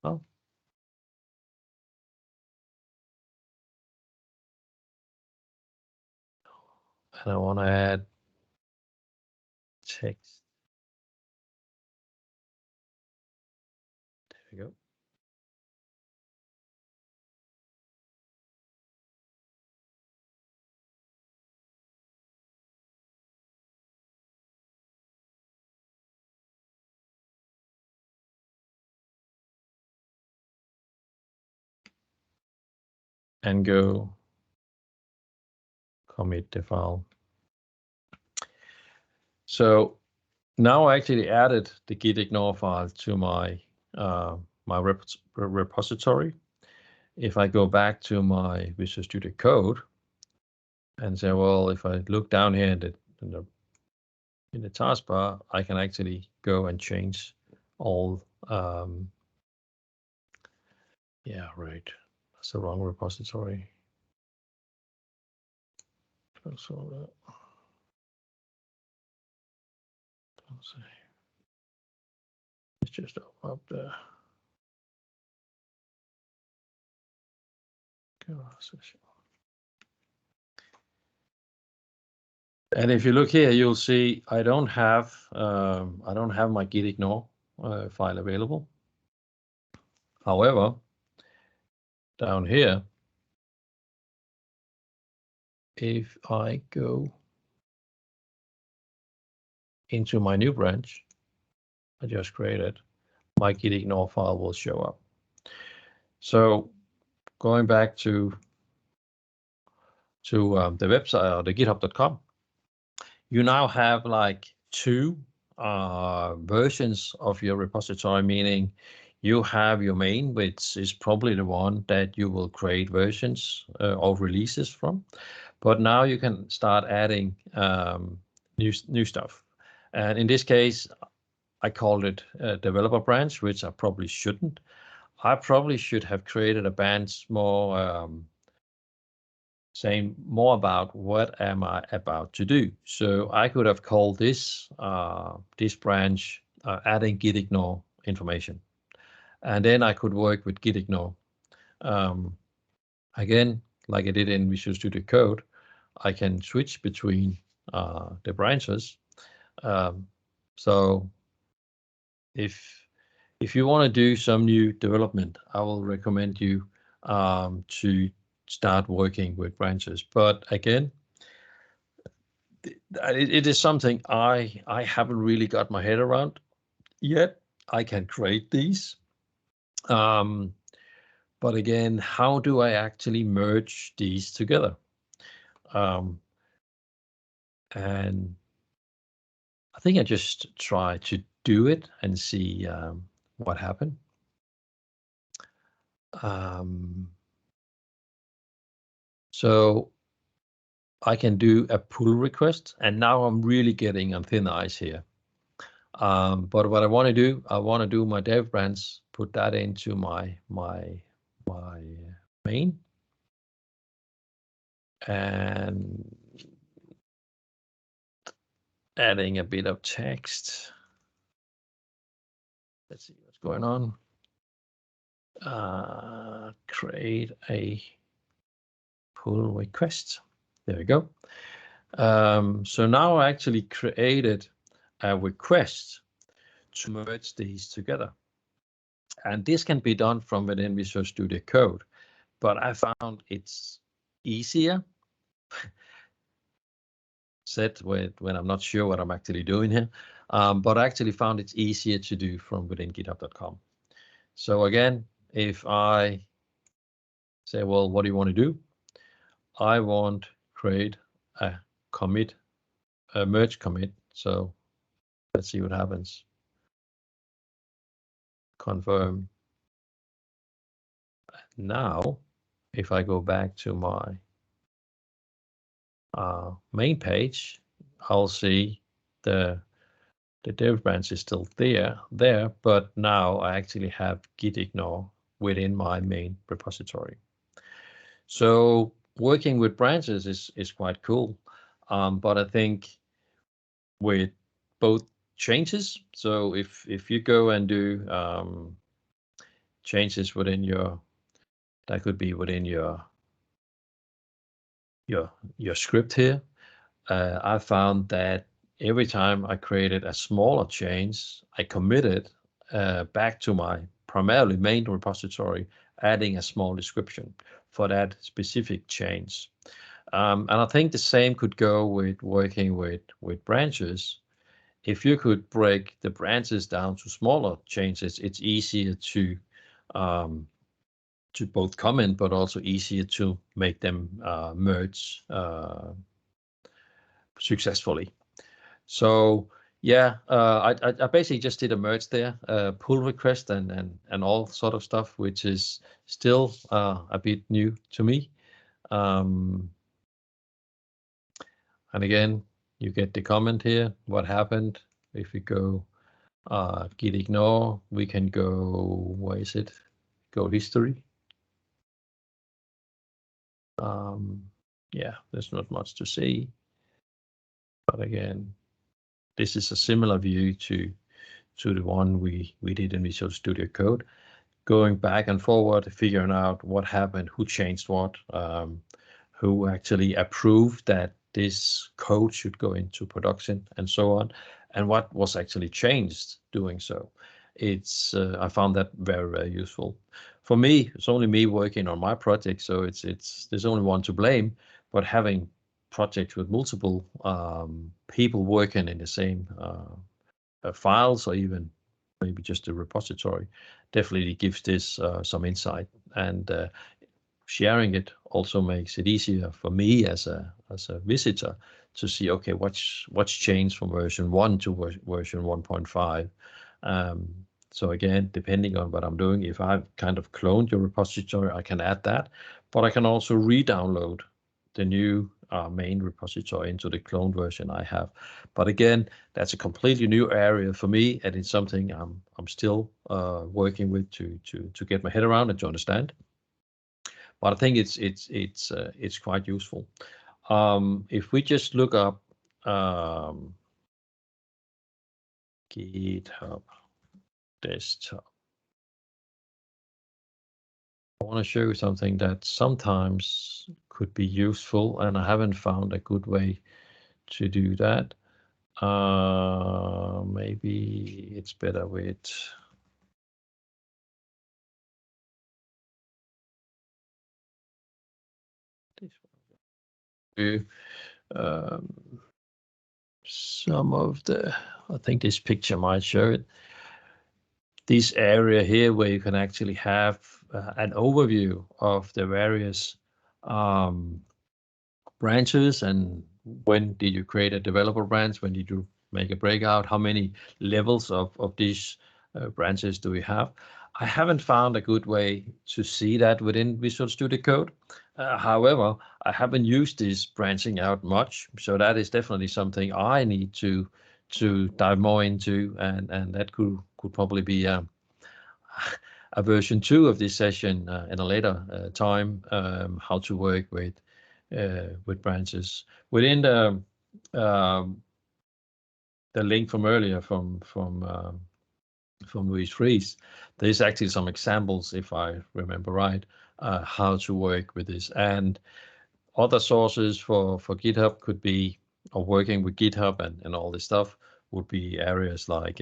oh, and I want to add text. There we go. And go commit the file. So now I actually added the git-ignore file to my repository. If I go back to my Visual Studio Code and say, well, if I look down here in the taskbar, I can actually go and change all. Yeah, right. That's the wrong repository. So let's just open up the session. And if you look here, you'll see I don't have my git-ignore file available. However, down here, if I go into my new branch I just created, my git-ignore file will show up. So going back to the website or the GitHub.com, you now have like two versions of your repository, meaning you have your main, which is probably the one that you will create versions of releases from. But now you can start adding new stuff. And in this case, I called it a developer branch, which I probably shouldn't. I probably should have created a branch more saying more about what am I about to do. So I could have called this this branch adding gitignore information, and then I could work with gitignore. Again, like I did in Visual Studio Code, I can switch between the branches. So if you want to do some new development, I will recommend you to start working with branches. But again, it is something I haven't really got my head around yet. I can create these. But again, how do I actually merge these together? And I think I just try to do it and see what happened. So I can do a pull request, and now I'm really getting on thin ice here. But what I want to do, I want to do my dev branch, put that into my main, and adding a bit of text. Let's see what's going on. Create a pull request. There we go. So now I actually created a request to merge these together. And this can be done from within Visual Studio Code, but I found it's easier said when I'm not sure what I'm actually doing here, but I actually found it's easier to do from within GitHub.com. So again, if I say, well, what do you want to do? I want to create a commit, a merge commit. So let's see what happens. Confirm. Now, if I go back to my main page, I'll see the dev branch is still there, but now I actually have gitignore within my main repository. So working with branches is quite cool, but I think with both changes. So if you go and do changes within your, that could be within your script here. I found that every time I created a smaller change, I committed back to my primarily main repository, adding a small description for that specific change. And I think the same could go with working with branches. If you could break the branches down to smaller changes, it's easier to both comment, but also easier to make them merge successfully. So yeah, I basically just did a merge there, pull request and all sort of stuff, which is still a bit new to me. And again, you get the comment here, what happened. If we go gitignore, we can go, where is it? Go history. Yeah, there's not much to see. But again, this is a similar view to the one we did in Visual Studio Code, going back and forward, figuring out what happened, who changed what, who actually approved that this code should go into production, and so on, and what was actually changed doing so. It's I found that very, very useful. For me, it's only me working on my project, so it's there's only one to blame, but having projects with multiple people working in the same files, or even maybe just a repository, definitely gives this some insight. And sharing it also makes it easier for me as a visitor to see, okay, what's changed from version 1 to version 1.5. So again, depending on what I'm doing, if I've kind of cloned your repository, I can add that, but I can also re-download the new main repository into the cloned version I have. But again, that's a completely new area for me, and it's something I'm still working with to get my head around and to understand. But I think it's quite useful. If we just look up GitHub desktop, I want to show you something that sometimes could be useful, and I haven't found a good way to do that. Maybe it's better with this one. Some of the, I think this picture might show it. This area here where you can actually have an overview of the various branches, and when did you create a developer branch, when did you make a breakout, how many levels of these branches do we have. I haven't found a good way to see that within Visual Studio Code. However, I haven't used this branching out much, so that is definitely something I need to dive more into, and that could probably be a version 2 of this session in a later time, how to work with branches. Within the link from earlier from Louis Fries, there's actually some examples, if I remember right, how to work with this. And other sources for GitHub could be, or working with GitHub and all this stuff would be areas like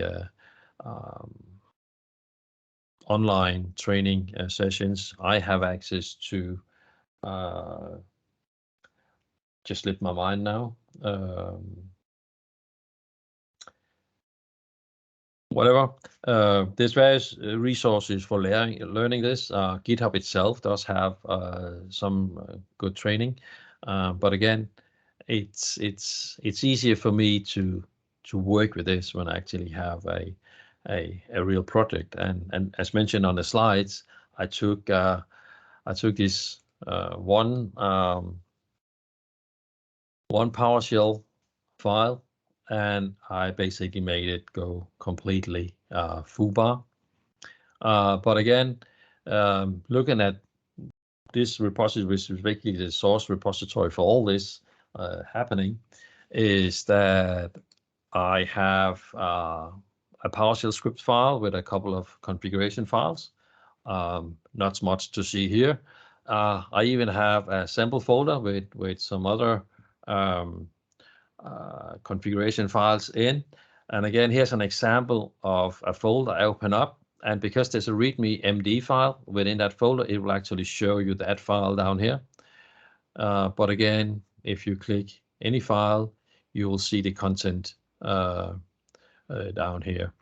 online training sessions. I have access to, just slipped my mind now. Whatever. There's various resources for learning this. GitHub itself does have some good training, but again, it's easier for me to work with this when I actually have a real project. And as mentioned on the slides, I took this one PowerShell file, and I basically made it go completely foobar. But again, looking at this repository, which is basically the source repository for all this happening, is that I have a PowerShell script file with a couple of configuration files. Not much to see here. I even have a sample folder with some other configuration files in. And again, here's an example of a folder I open up. And because there's a README MD file within that folder, it will actually show you that file down here. But again, if you click any file, you will see the content down here.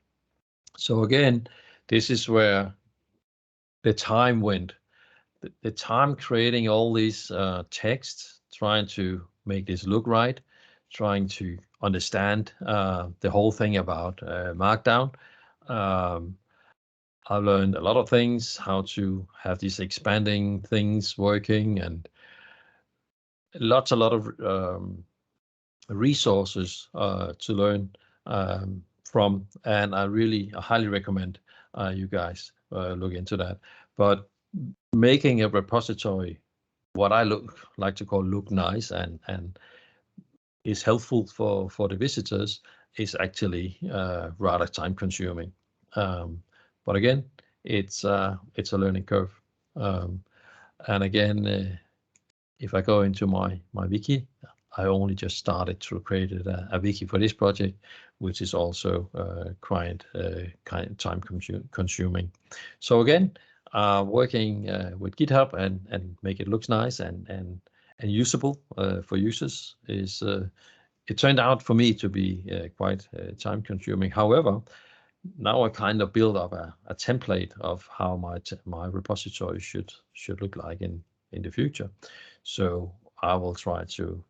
So again, this is where the time went. The time creating all these texts, trying to make this look right, trying to understand the whole thing about Markdown. I learned a lot of things, how to have these expanding things working, and a lot of resources to learn from. And I highly recommend you guys look into that. But making a repository, what I like to call look nice and is helpful for the visitors, is actually rather time consuming. But again, it's a learning curve. And again, if I go into my wiki, I only just started to create a wiki for this project, which is also quite time consuming. So again, working with GitHub and make it look nice and usable for users is it turned out for me to be quite time consuming. However, now I kind of build up a template of how my repository should look like in the future. So I will try to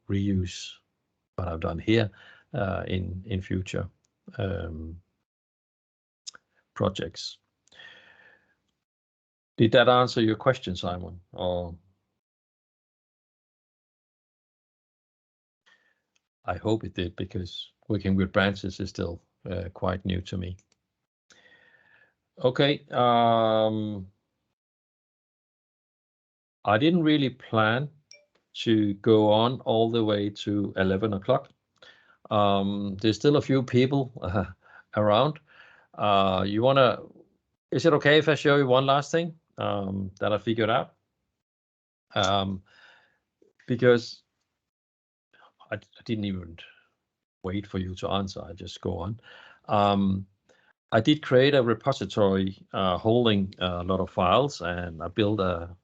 reuse what I've done here in future projects. Did that answer your question, Simon? Or I hope it did, because working with branches is still quite new to me. Okay. I didn't really plan to go on all the way to 11 o'clock. There's still a few people around. Is it okay if I show you one last thing that I figured out? Because I didn't even wait for you to answer. I just go on. I did create a repository holding a lot of files, and I built a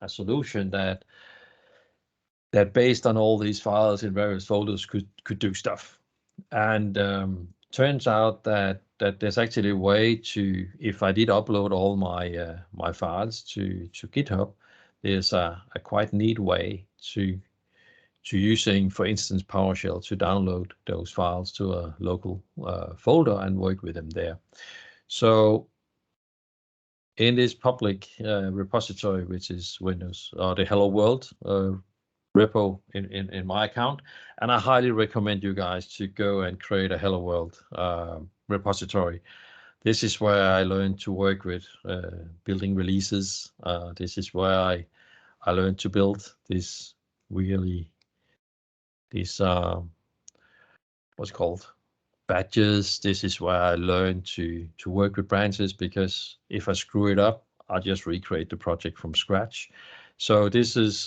solution that based on all these files in various folders could do stuff. And turns out that there's actually a way to, if I did upload all my files to GitHub, there's a quite neat way to using, for instance, PowerShell to download those files to a local folder and work with them there. So in this public repository, which is Windows or the Hello World repo in my account, and I highly recommend you guys to go and create a Hello World repository. This is where I learned to work with building releases. This is where I learned to build this what's called badges. This is where I learned to work with branches, because if I screw it up, I'll just recreate the project from scratch. So this is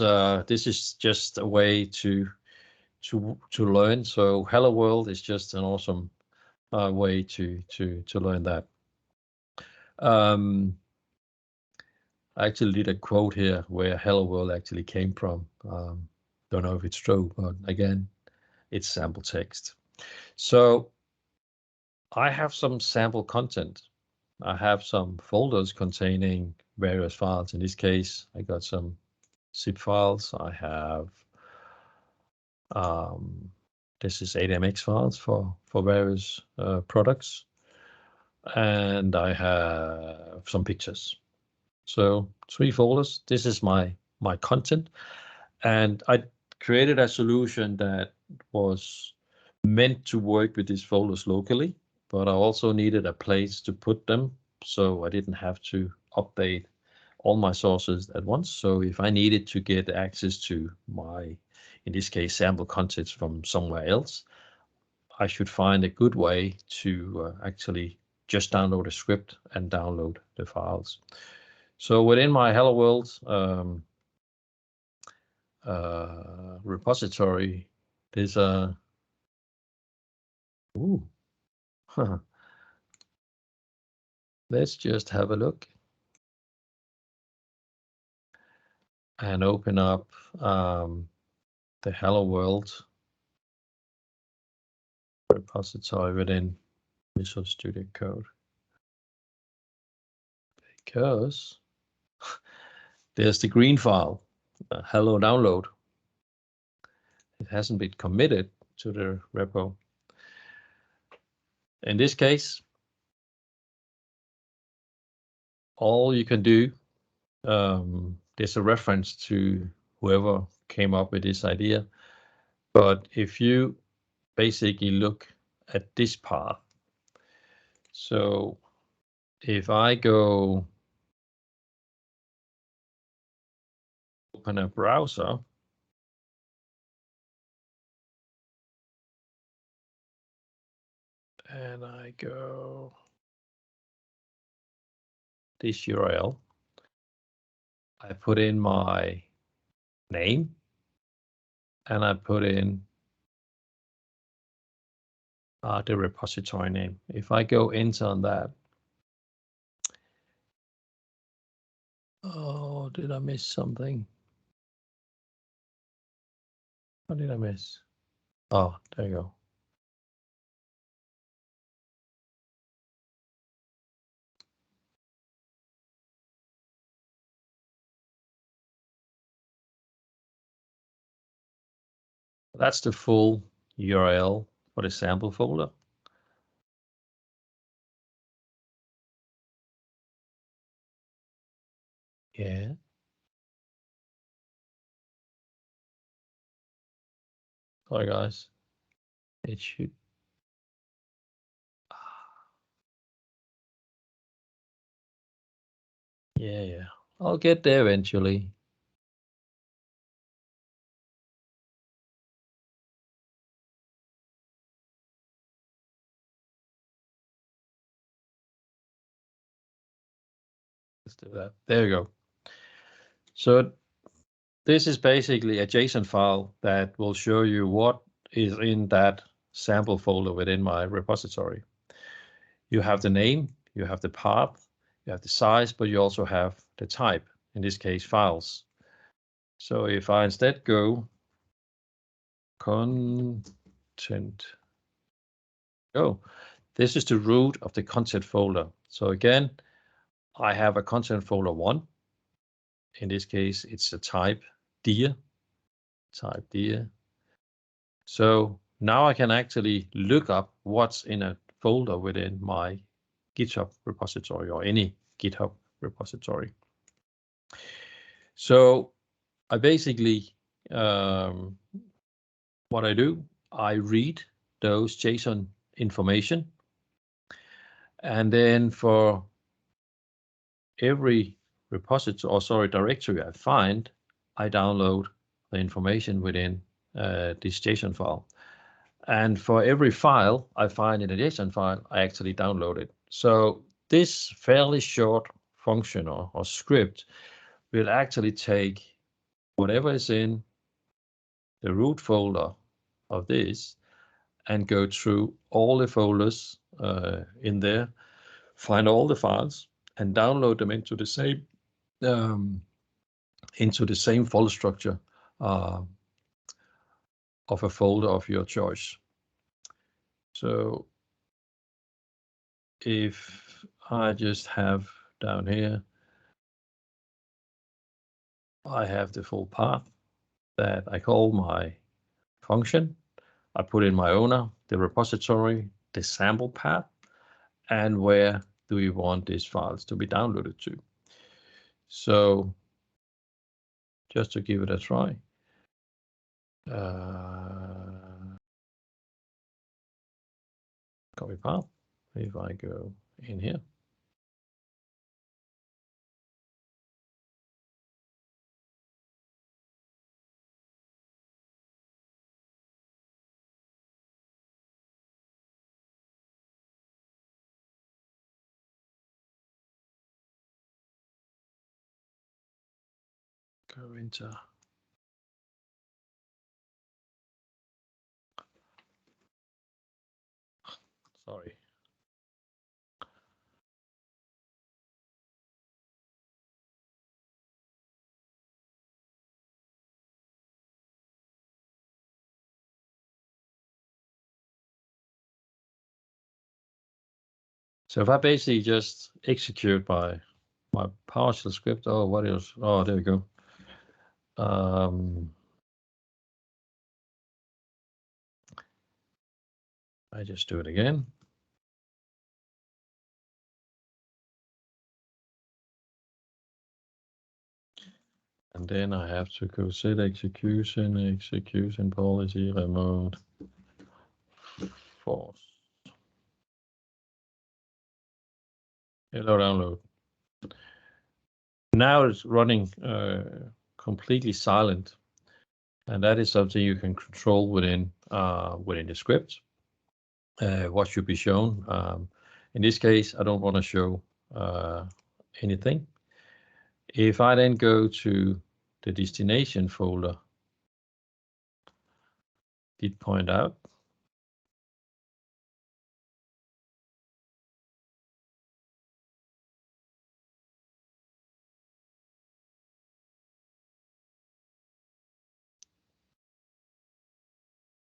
just a way to learn. So Hello World is just an awesome way to learn that. I actually did a quote here where Hello World actually came from. Don't know if it's true, but again, it's sample text. So I have some sample content. I have some folders containing various files. In this case, I got some zip files. I have this is ADMX files for various products, and I have some pictures. So 3 folders. This is my content, and I created a solution that was meant to work with these folders locally, but I also needed a place to put them, so I didn't have to update all my sources at once. So if I needed to get access to my, in this case, sample contents from somewhere else, I should find a good way to actually just download a script and download the files. So within my Hello World repository, there's a let's just have a look and open up the Hello World repository within Visual Studio Code, because there's the green file, hello download. It hasn't been committed to the repo. In this case, all you can do, there's a reference to whoever came up with this idea, but if you basically look at this path, so if I go open a browser and I go this URL, I put in my name and I put in the repository name. If I go enter on that, oh, did I miss something? What did I miss? Oh, there you go. That's the full URL for the sample folder. Yeah. Sorry, guys. It should. Yeah. I'll get there eventually. Let's do that. There you go. So this is basically a JSON file that will show you what is in that sample folder within my repository. You have the name, you have the path, you have the size, but you also have the type, in this case, files. So if I instead go content, this is the root of the content folder. So again, I have a content folder 1. In this case, it's a type dir. So now I can actually look up what's in a folder within my GitHub repository or any GitHub repository. So I basically, what I do, I read those JSON information, and then for every repository, or sorry, directory I find, I download the information within this JSON file. And for every file I find in a JSON file, I actually download it. So this fairly short function or script will actually take whatever is in the root folder of this and go through all the folders in there, find all the files, and download them into the same folder structure of a folder of your choice. So if I just have down here, I have the full path that I call my function. I put in my owner, the repository, the sample path, and where do we want these files to be downloaded to. So just to give it a try. Copy path. If I go in here. Go into. Sorry. So if I basically just execute my PowerShell script, oh, what else? Oh, there we go. I just do it again. And then I have to go set execution policy, remote, force. Hello, download. Now it's running completely silent, and that is something you can control within the script. What should be shown? In this case, I don't want to show anything. If I then go to the destination folder, did point out.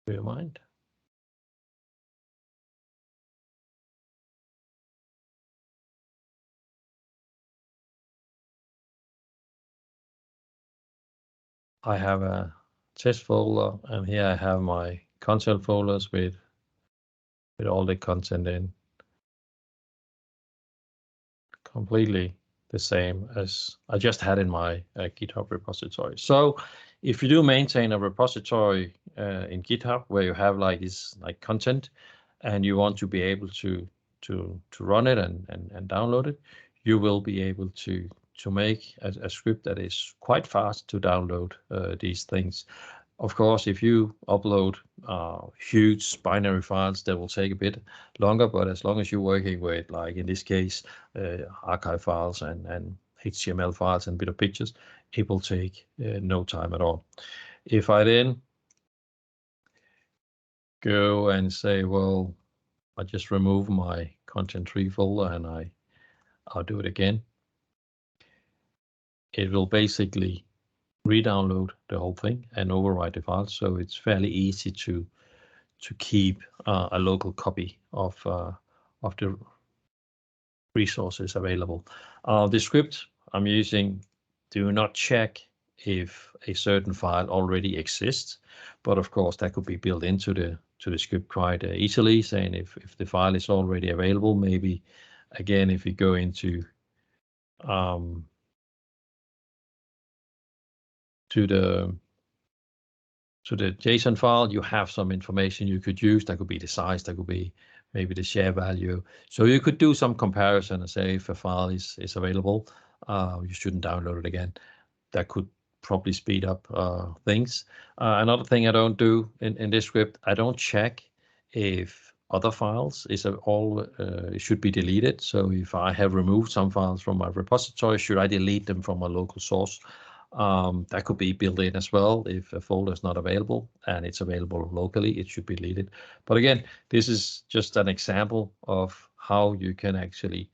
Do you mind? I have a test folder, and here I have my content folders with all the content in. Completely the same as I just had in my GitHub repository. So if you do maintain a repository in GitHub where you have like this like content, and you want to be able to run it and download it, you will be able to make a script that is quite fast to download these things. Of course, if you upload huge binary files, that will take a bit longer, but as long as you're working with, like in this case, archive files and HTML files and a bit of pictures, it will take no time at all. If I then go and say, well, I just remove my content tree folder and I'll do it again, it will basically re-download the whole thing and overwrite the file. So it's fairly easy to keep a local copy of the resources available. The script I'm using do not check if a certain file already exists, but of course that could be built into the script quite easily, saying if the file is already available. Maybe again, if you go into to the JSON file, you have some information you could use. That could be the size, that could be maybe the share value. So you could do some comparison and say if a file is available, you shouldn't download it again. That could probably speed up things. Another thing I don't do in this script, I don't check if other files should be deleted. So if I have removed some files from my repository, should I delete them from my local source? That could be built in as well. If a folder is not available and it's available locally, it should be deleted. But again, this is just an example of how you can actually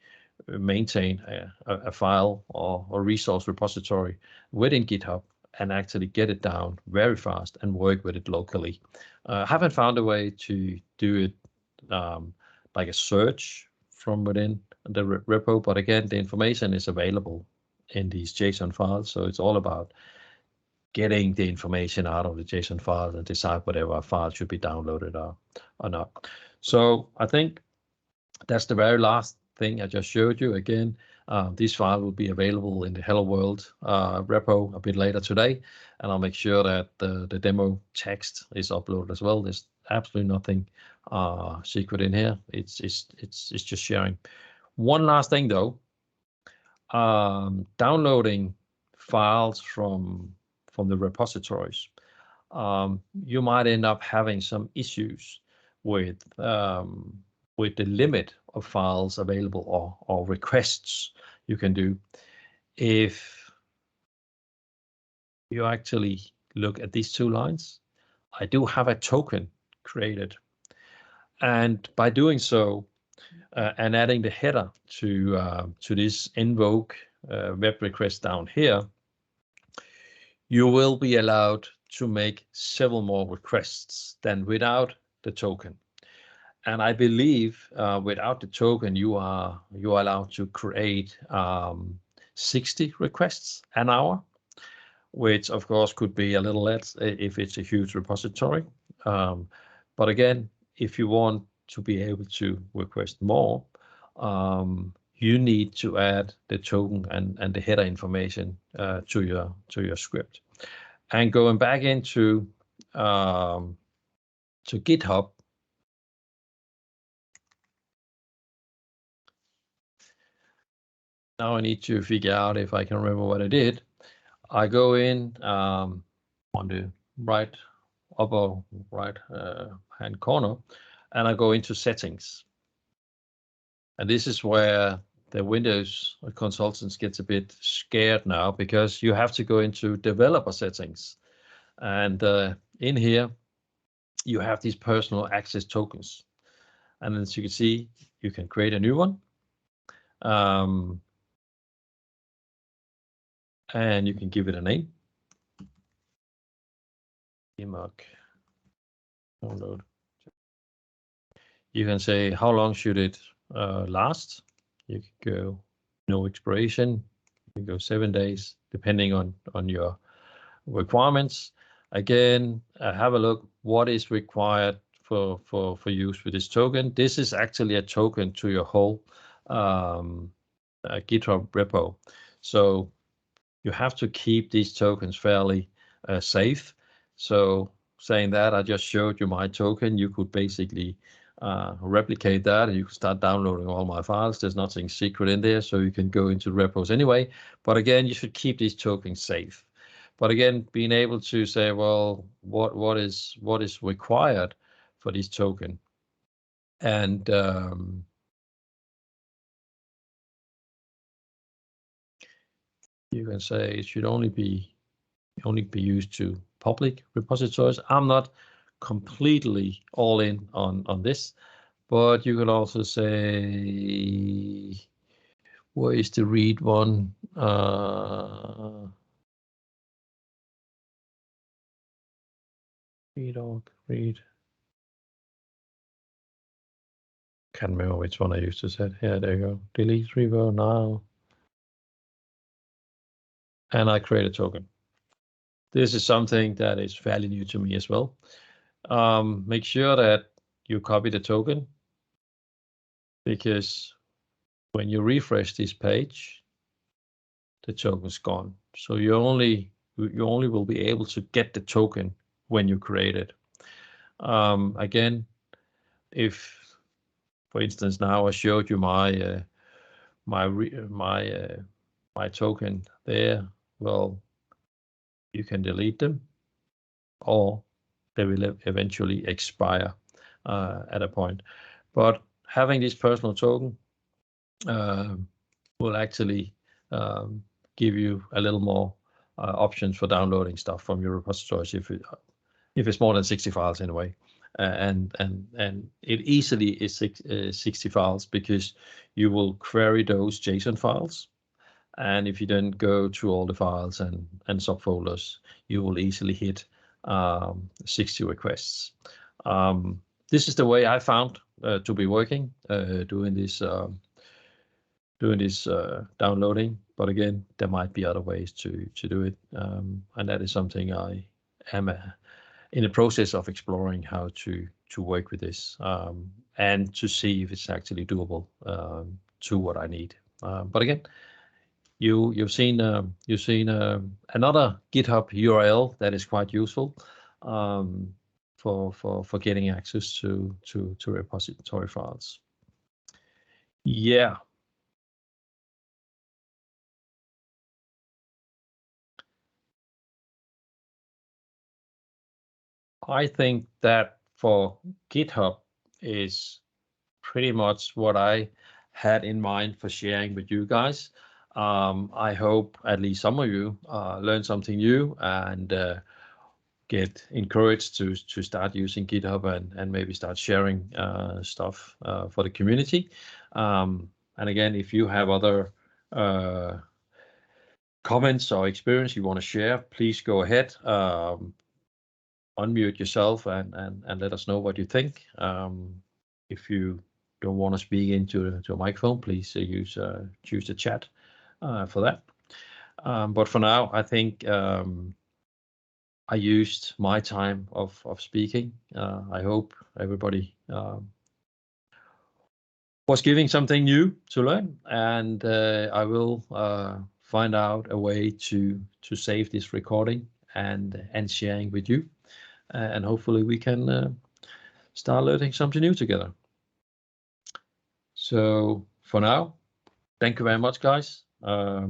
maintain a file or resource repository within GitHub and actually get it down very fast and work with it locally. I haven't found a way to do it like a search from within the repo, but again, the information is available in these JSON files. So it's all about getting the information out of the JSON files and decide whatever file should be downloaded or not. So I think that's the very last thing I just showed you. Again, this file will be available in the Hello World repo a bit later today, and I'll make sure that the demo text is uploaded as well. There's absolutely nothing secret in here. It's just sharing. One last thing though, downloading files from the repositories, you might end up having some issues with the limit of files available or requests you can do. If you actually look at these two lines, I do have a token created, and by doing so and adding the header to this invoke web request down here, you will be allowed to make several more requests than without the token. And I believe without the token, you are allowed to create 60 requests an hour, which of course could be a little less if it's a huge repository. But again, if you want to be able to request more, you need to add the token and the header information to your script. And going back into to GitHub, now I need to figure out if I can remember what I did. I go in on the upper right hand corner, and I go into settings. And this is where the Windows consultants gets a bit scared now, because you have to go into developer settings. And in here, you have these personal access tokens. And as you can see, you can create a new one. And you can give it a name. WMUG download. You can say how long should it last. You can go no expiration. You can go 7 days, depending on your requirements. again, have a look what is required for use with this token. This is actually a token to your whole GitHub repo. So you have to keep these tokens fairly safe. So saying that, I just showed you my token. You could basically replicate that, and you can start downloading all my files. There's nothing secret in there, so you can go into repos anyway. But again, you should keep these tokens safe. But again, being able to say, well, what is required for this token, and you can say it should only be used to public repositories. I'm not completely all in on this, but you could also say, where is the read one? Read. Can't remember which one I used to set. Yeah, there you go. Delete repo now. And I create a token. This is something that is fairly new to me as well. Make sure that you copy the token, because when you refresh this page, the token's gone. So you only will be able to get the token when you create it. Again, if, for instance, now I showed you my my token there, well, you can delete them, or they will eventually expire at a point. But having this personal token will actually give you a little more options for downloading stuff from your repositories if it's more than 60 files anyway. And it easily is 60 files, because you will query those JSON files. And if you then go to all the files and subfolders, you will easily hit 60 requests. This is the way I found to be working, doing this downloading. But again, there might be other ways to do it, and that is something I am in the process of exploring, how to work with this, and to see if it's actually doable to what I need. But again, you've seen another GitHub URL that is quite useful for getting access to repository files. Yeah. I think that for GitHub is pretty much what I had in mind for sharing with you guys. I hope at least some of you learn something new and get encouraged to start using GitHub and maybe start sharing stuff for the community. And again, if you have other comments or experience you want to share, please go ahead. Unmute yourself and let us know what you think. If you don't want to speak into a microphone, please choose the chat for that. But for now, I think I used my time of speaking. I hope everybody was giving something new to learn, and I will find out a way to save this recording and sharing with you, and hopefully we can start learning something new together. So for now, thank you very much, guys. I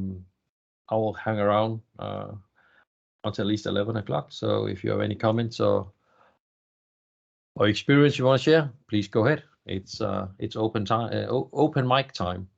will hang around until at least 11 o'clock. So if you have any comments or experience you want to share, please go ahead. It's open mic time.